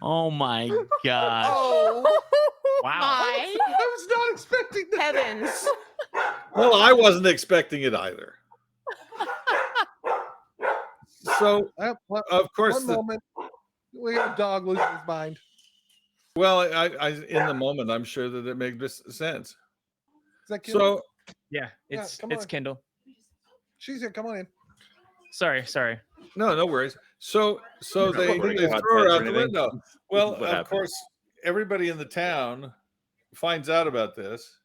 Oh my gosh. Oh. Wow. My I was not expecting that. heavens. Well, I wasn't expecting it either. So, Well, of course, one moment, we have a dog losing his mind. well, I in the moment, I'm sure that it made sense. Is that Kindle? So, Yeah, it's come it's on. Kindle. She's here. Come on in. Sorry. no worries. So You're not they recording a throw her podcast or out the anything. window. This Well, is what of happened. course, everybody in the town finds out about this.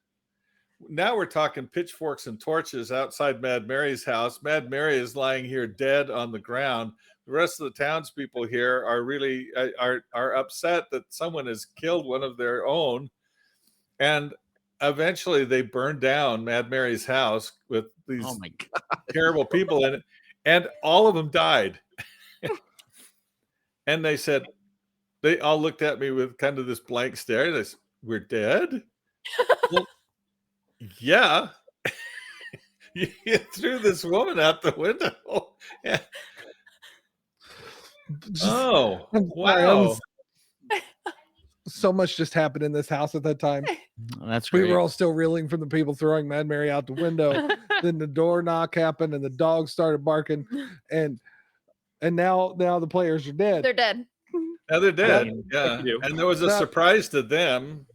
Now we're talking pitchforks and torches outside Mad Mary's house. Mad Mary is lying here dead on the ground. The rest of the townspeople here are really are upset that someone has killed one of their own, and eventually they burn down Mad Mary's house with these Oh my God. terrible people in it, and all of them died. And they said, they all looked at me with kind of this blank stare. They said, "We're dead?" Well, yeah. You threw this woman out the window. Oh, I'm sorry, wow. so much just happened in this house at that time. That's We great. were all still reeling from the people throwing Mad Mary out the window. Then the door knock happened, and the dogs started barking, and now the players are dead. They're dead. Now they're dead. That- Yeah. And there was a That- surprise to them.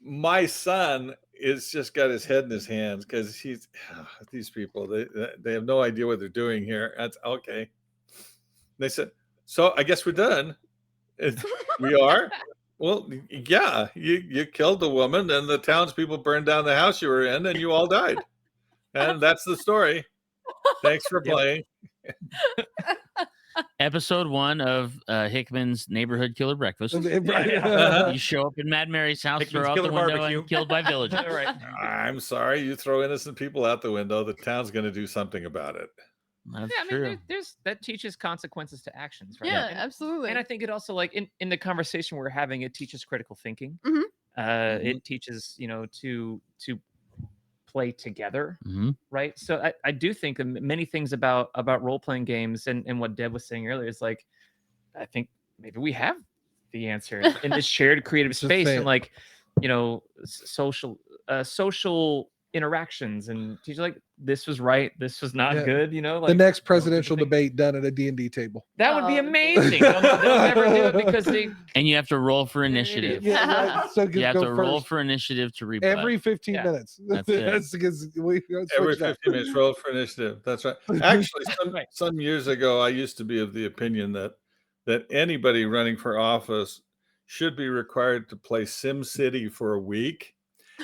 My son is just got his head in his hands because these people, they have no idea what they're doing here. That's okay. They said, "So I guess we're done." We are. Well, yeah, you killed the woman, and the townspeople burned down the house you were in, and you all died. And that's the story. Thanks for playing. Episode 1 of Hickman's Neighborhood Killer Breakfast. Right. You show up in Mad Mary's house, Hickman's throw out the Killer window, Barbecue. and killed by villagers. All right. I'm sorry, you throw innocent people out the window, the town's going to do something about it. That's Yeah, I mean, true. there's that teaches consequences to actions, right? Yeah, And- absolutely. And I think it also, like in the conversation we're having, it teaches critical thinking. Mhm. It teaches to play together, Mhm. right? So I do think that many things about role playing games and what Deb was saying earlier is like, I think maybe we have the answer in this shared creative Just space say and it. like social interactions and teach like this was right, this was not Yeah. good. Like The next you know, presidential think- debate done at a D&D table. That would be Oh. amazing. They'll never do it because they. And you have to roll for There it initiative. is. Yeah, right. So You have go to roll first. for initiative to rebut. Every 15 Yeah. minutes. That's it. That's because we Every switched up. 15 minutes, roll for initiative. That's right. Actually, Right. some years ago, I used to be of the opinion that anybody running for office should be required to play SimCity for a week.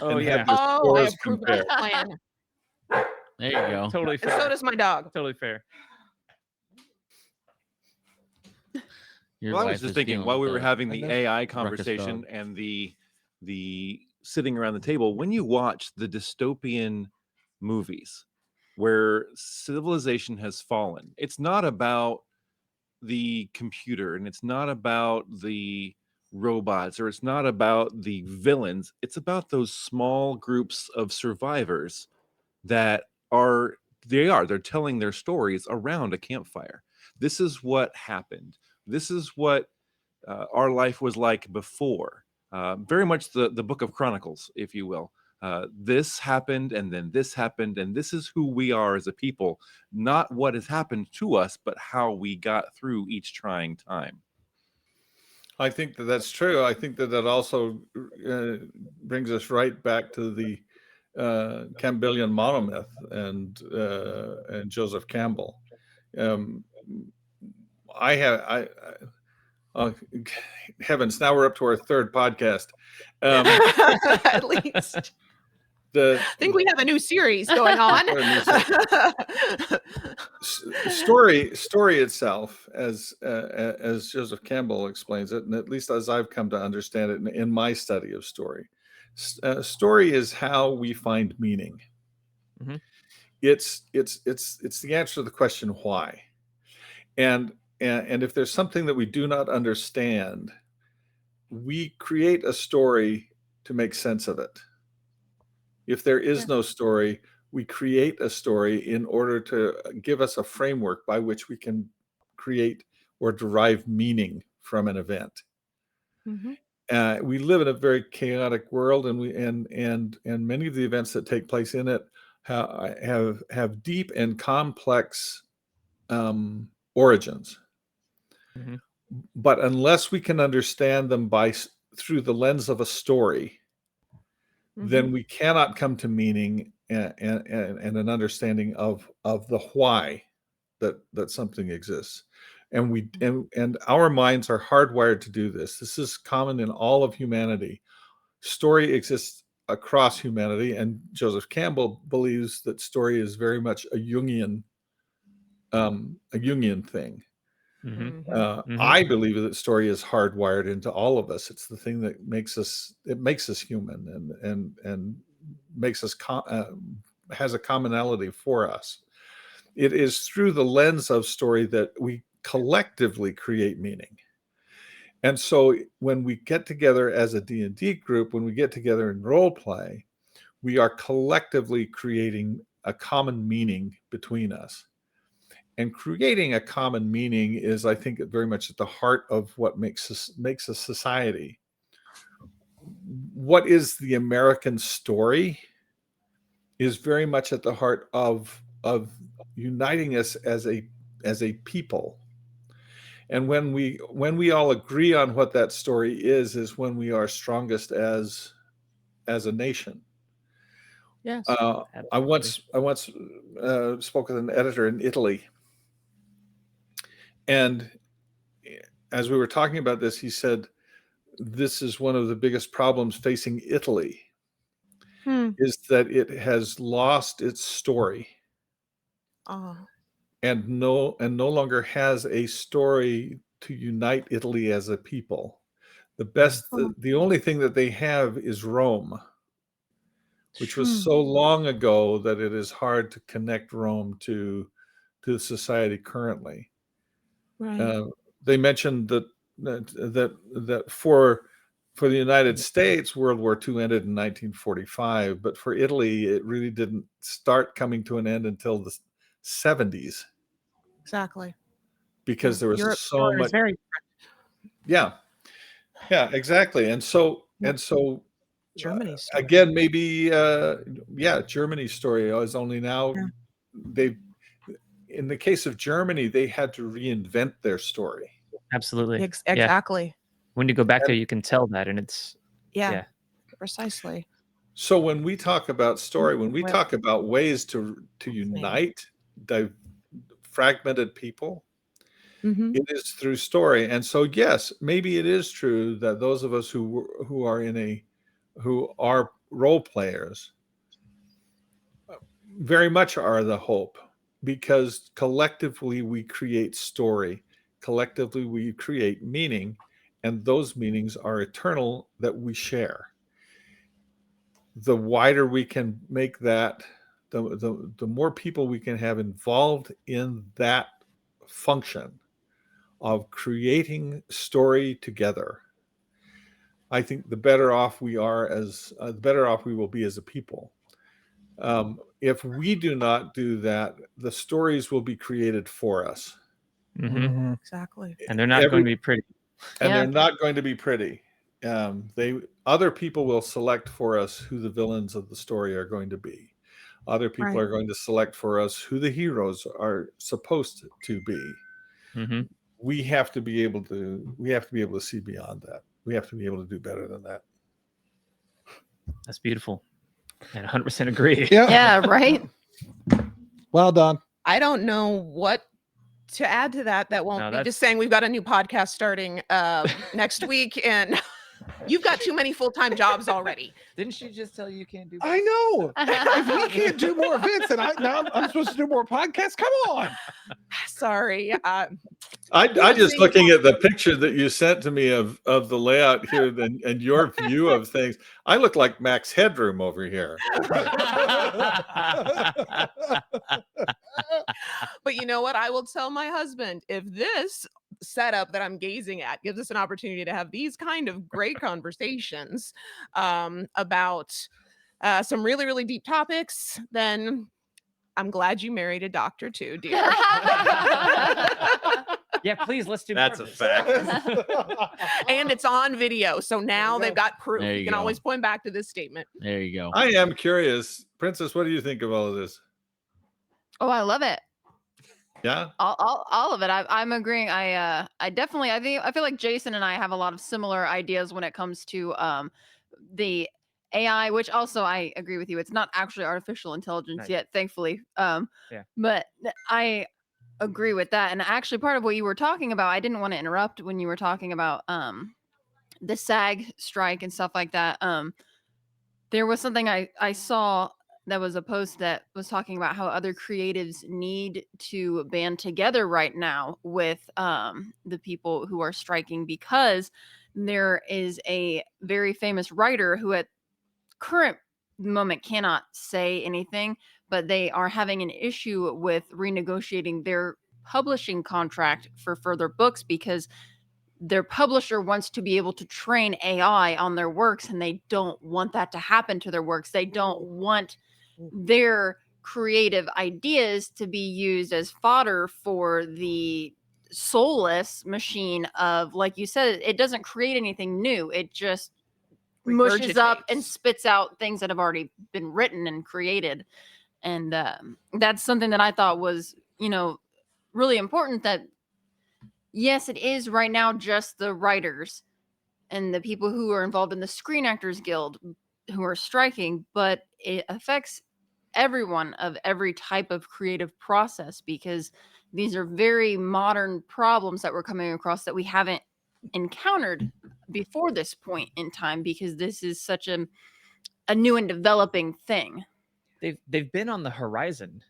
Oh and yeah, have the Oh, I scores approve of compared. that plan. There you go. totally And fair. so does my dog. Totally fair. Your Well, I wife was just is thinking dealing while we with were the- having I the know. AI Ruckus conversation dog. and the sitting around the table, when you watch the dystopian movies where civilization has fallen, it's not about the computer and it's not about the robots or it's not about the villains. It's about those small groups of survivors that they're telling their stories around a campfire. This is what happened. This is what our life was like before. Very much the Book of Chronicles, if you will. This happened, and then this happened, and this is who we are as a people. Not what has happened to us, but how we got through each trying time. I think that's true. I think that also brings us right back to the Campbellian monomyth and Joseph Campbell. Oh, heavens! Now we're up to our third podcast. At least. I think we have a new series going on. Story itself, as Joseph Campbell explains it, and at least as I've come to understand it in my study of story, story is how we find meaning. Mhm. It's the answer to the question why, and if there's something that we do not understand, we create a story to make sense of it. If there is no story, we create a story in order to give us a framework by which we can create or derive meaning from an event. Mhm. We live in a very chaotic world, and many of the events that take place in it have deep and complex origins. Mm-hmm. But unless we can understand them through the lens of a story, then we cannot come to meaning and an understanding of the why that something exists. And our minds are hardwired to do this. This is common in all of humanity. Story exists across humanity, and Joseph Campbell believes that story is very much a Jungian thing. I believe that story is hardwired into all of us. It's the thing that makes us human and makes us has a commonality for us. It is through the lens of story that we collectively create meaning. And so when we get together as a D&D group, when we get together in role play, we are collectively creating a common meaning between us. And creating a common meaning is, I think, very much at the heart of what makes a society. What is the American story is very much at the heart of uniting us as a people. And when we all agree on what that story is when we are strongest as a nation. Yes. I once spoke with an editor in Italy, and as we were talking about this, he said, "This is one of the biggest problems facing Italy, is that it has lost its story, and no longer has a story to unite Italy as a people. The only thing that they have is Rome, which was so long ago that it is hard to connect Rome to society currently." Right. They mentioned that for the United States, World War II ended in 1945, but for Italy, it really didn't start coming to an end until the 70s. Exactly. Because there was Europe so much. very Yeah, exactly. And so Germany's story. again, maybe Germany's story is only now in the case of Germany, they had to reinvent their story. Absolutely. Exactly. Yeah. When you go back there, you can tell that, and it's precisely. So when we talk about story, when we talk about ways to unite fragmented people, it is through story. And so, yes, maybe it is true that those of us who are role players very much are the hope, because collectively we create story, collectively we create meaning, and those meanings are eternal that we share. The wider we can make that, the more people we can have involved in that function of creating story together, I think the better off we are the better off we will be as a people. If we do not do that, the stories will be created for us. Exactly. And they're not going to be pretty. And they're not going to be pretty. Other people will select for us who the villains of the story are going to be. Other people are going to select for us who the heroes are supposed to be. We have to be able to see beyond that. We have to be able to do better than that. That's beautiful. And 100% agree. Yeah, right. Well done. I don't know what to add to that. That won't be just saying we've got a new podcast starting next week, and you've got too many full-time jobs already. Didn't she just tell you can't do? I know. If we can't do more events, and now I'm supposed to do more podcasts. Come on. Sorry. I just looking at the picture that you sent to me of the layout here and your view of things. I look like Max Headroom over here. But you know what? I will tell my husband, if this setup that I'm gazing at gives us an opportunity to have these kind of great conversations about some really, really deep topics, then I'm glad you married a doctor too, dear. Yeah, please, let's do That's more a of this. fact. And it's on video. So now they've got proof. There You you can go. always point back to this statement. There you go. I am curious, Princess. What do you think of all of this? Oh, I love it. Yeah. All of it. I'm agreeing. I definitely. I feel like Jason and I have a lot of similar ideas when it comes to the AI, which also I agree with you. It's not actually artificial intelligence Nice. yet, thankfully. Yeah. But I agree with that. And actually, part of what you were talking about, I didn't want to interrupt when you were talking about the SAG strike and stuff like that. There was something I saw that was a post that was talking about how other creatives need to band together right now with the people who are striking, because there is a very famous writer who at current moment cannot say anything, but they are having an issue with renegotiating their publishing contract for further books because their publisher wants to be able to train AI on their works, and they don't want that to happen to their works. They don't want their creative ideas to be used as fodder for the soulless machine of, like you said, it doesn't create anything new. It just mushes up and Regurgitates. spits out things that have already been written and created. And that's something that I thought was, really important, that yes, it is right now just the writers and the people who are involved in the Screen Actors Guild who are striking, but it affects everyone of every type of creative process, because these are very modern problems that we're coming across that we haven't encountered before this point in time, because this is such a new and developing thing. They've been on the horizon,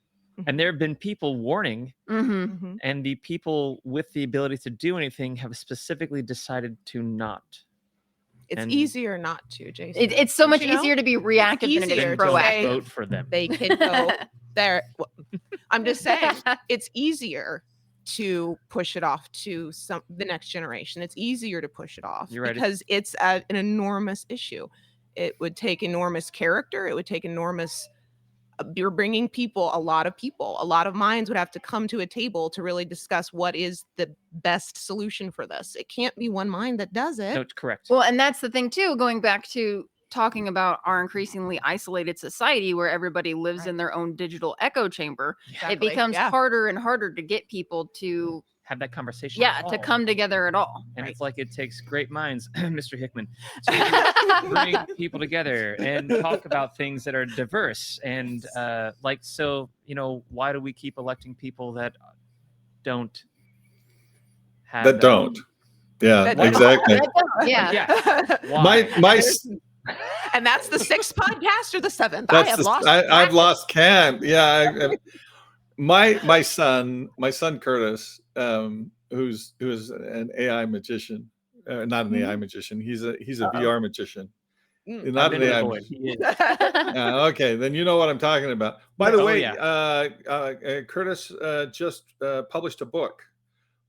and there have been people warning, Mm-hmm. and the people with the ability to do anything have specifically decided to not. It's And- easier not to, Jason. It's so Don't much you know? easier to be reactive than it easier is to Don't say- proactive. vote for them. They could go there. Well, I'm just saying, it's easier to push it off to the next generation. It's easier to push it off You're right. because it's an enormous issue. It would take enormous character. It would take enormous. You're bringing a lot of minds would have to come to a table to really discuss what is the best solution for this. It can't be one mind that does it. No, it's correct. Well, and that's the thing too, going back to talking about our increasingly isolated society where everybody lives in their own digital echo chamber. Exactly. It becomes harder and harder to get people to have that conversation. to come together at all. And it's like it takes great minds, Mr. Hickman, to bring people together and talk about things that are diverse. And why do we keep electing people that don't have That don't? Yeah, That don't. exactly. Yeah. Why? My and that's the 6th podcast or the 7th. I've lost count. Yeah. My son Curtis, who's an AI magician, not an AI magician. He's a VR magician. Not an AI magician. Okay, then you know what I'm talking about. By the way, Curtis just published a book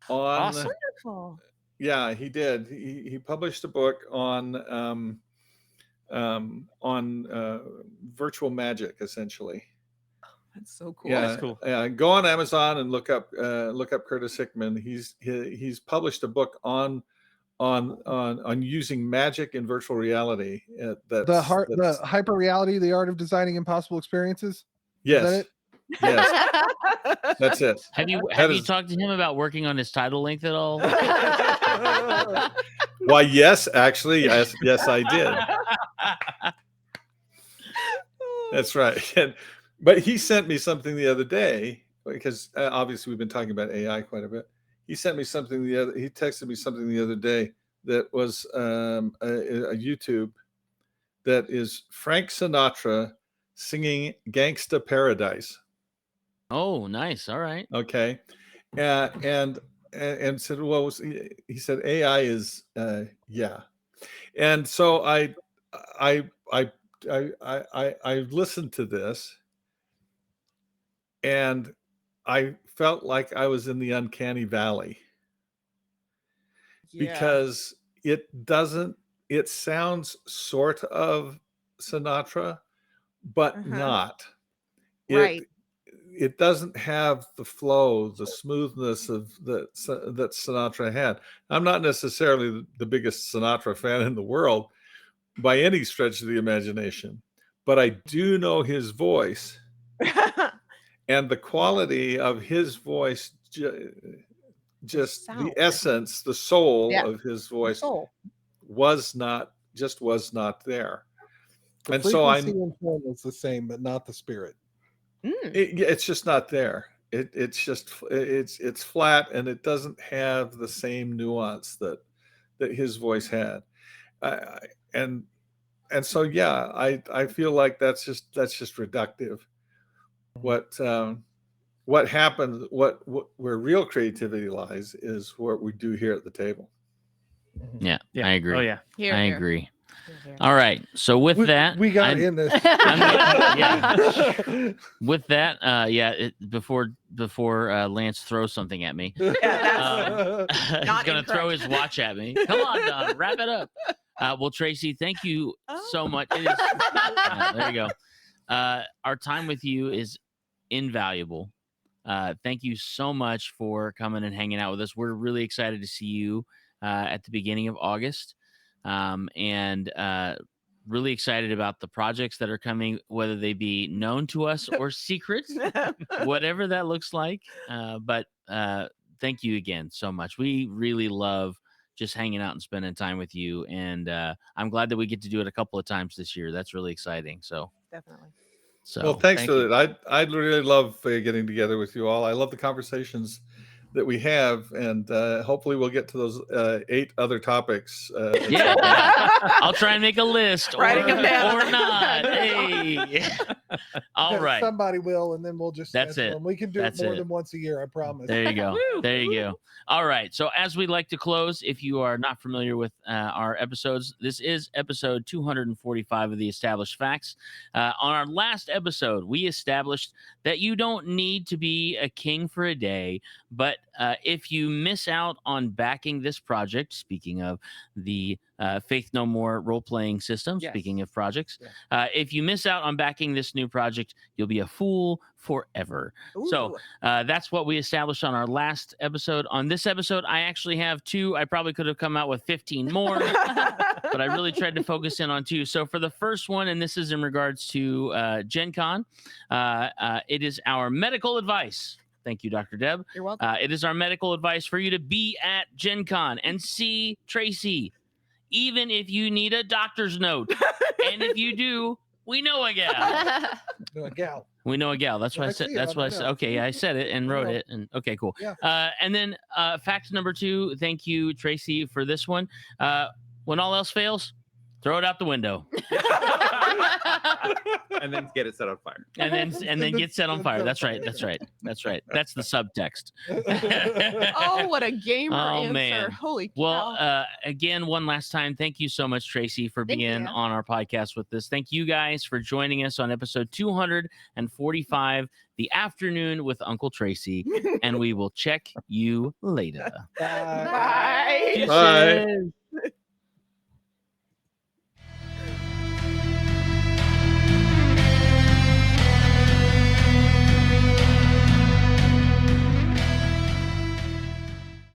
on. Awesome. Wonderful. Yeah, he did. He published a book on virtual magic, essentially. That's so cool. Yeah, that's cool. Go on Amazon and look up Curtis Hickman. He's published a book on using magic in virtual reality. The hyper reality, the art of designing impossible experiences. Yes. Is that it? Yes. That's it. Have you talked to him about working on his title length at all? Why, yes, actually, yes, I did. That's right. But he sent me something the other day, because obviously we've been talking about AI quite a bit. He sent me something he texted me something the other day that was a YouTube that is Frank Sinatra singing Gangsta Paradise. Oh, nice. All right. Okay. And said, well, he said AI is yeah. And so I listened to this, and I felt like I was in the uncanny valley, because it sounds sort of Sinatra, but not. Right. it doesn't have the flow, the smoothness of that Sinatra had. I'm not necessarily the biggest Sinatra fan in the world by any stretch of the imagination, but I do know his voice, and the quality of his voice, just the essence, the soul of his voice was not there. The And so frequency and form is the same, but not the spirit. it's just not there. It's flat, and it doesn't have the same nuance that his voice had. And so yeah, I feel like that's just reductive. What happens, where real creativity lies, is what we do here at the table. Yeah, I agree. Oh yeah. Here, I here. agree. Here. All right. So with that, we got in this. With that, before Lance throws something at me, Yeah, he's not gonna throw incorrect. his watch at me. Come on, Don, wrap it up. Well, Tracy, thank you so much. It is, there you go. Our time with you is invaluable. Thank you so much for coming and hanging out with us. We're really excited to see you at the beginning of August, and really excited about the projects that are coming, whether they be known to us or secret, whatever that looks like. But thank you again so much. We really love just hanging out and spending time with you, and I'm glad that we get to do it a couple of times this year. That's really exciting. So Definitely. So well, thanks for that. I'd really love getting together with you all. I love the conversations that we have, and hopefully we'll get to those 8 other topics. Yeah, I'll try and make a list, Writing them down. or not. Hey, all right. Somebody will, and then we'll just That's schedule it. them. We can do That's it more it. than once a year, I promise. There you go. There you go. All right. So as we like to close, if you are not familiar with our episodes, this is episode 245 of the Established Facts. On our last episode, we established that you don't need to be a king for a day, but if you miss out on backing this project, speaking of the Faith No More role-playing system, speaking of projects, if you miss out on backing this new project, you'll be a fool forever. Ooh. So that's what we established on our last episode. On this episode, I actually have 2. I probably could have come out with 15 more, but I really tried to focus in on 2. So for the first one, and this is in regards to Gen Con, it is our medical advice. Thank you, Dr. Deb. You're welcome. It is our medical advice for you to be at Gen Con and see Tracy, even if you need a doctor's note. And if you do, we know a gal. No, a gal. We know a gal. That's what I said. That's what I said. Okay, I said it and wrote it. And okay, cool. Yeah. And then fact number 2. Thank you, Tracy, for this one. When all else fails, throw it out the window. And then get it set on fire. And then get set on fire. That's right. That's right. That's right. That's the subtext. Oh, what a gamer answer. Man. Holy cow. Well, again, one last time, thank you so much, Tracy, for Thank being you. on our podcast with us. Thank you guys for joining us on episode 245, The Afternoon with Uncle Tracy, and we will check you later. Bye. Bye. Deuces. Bye.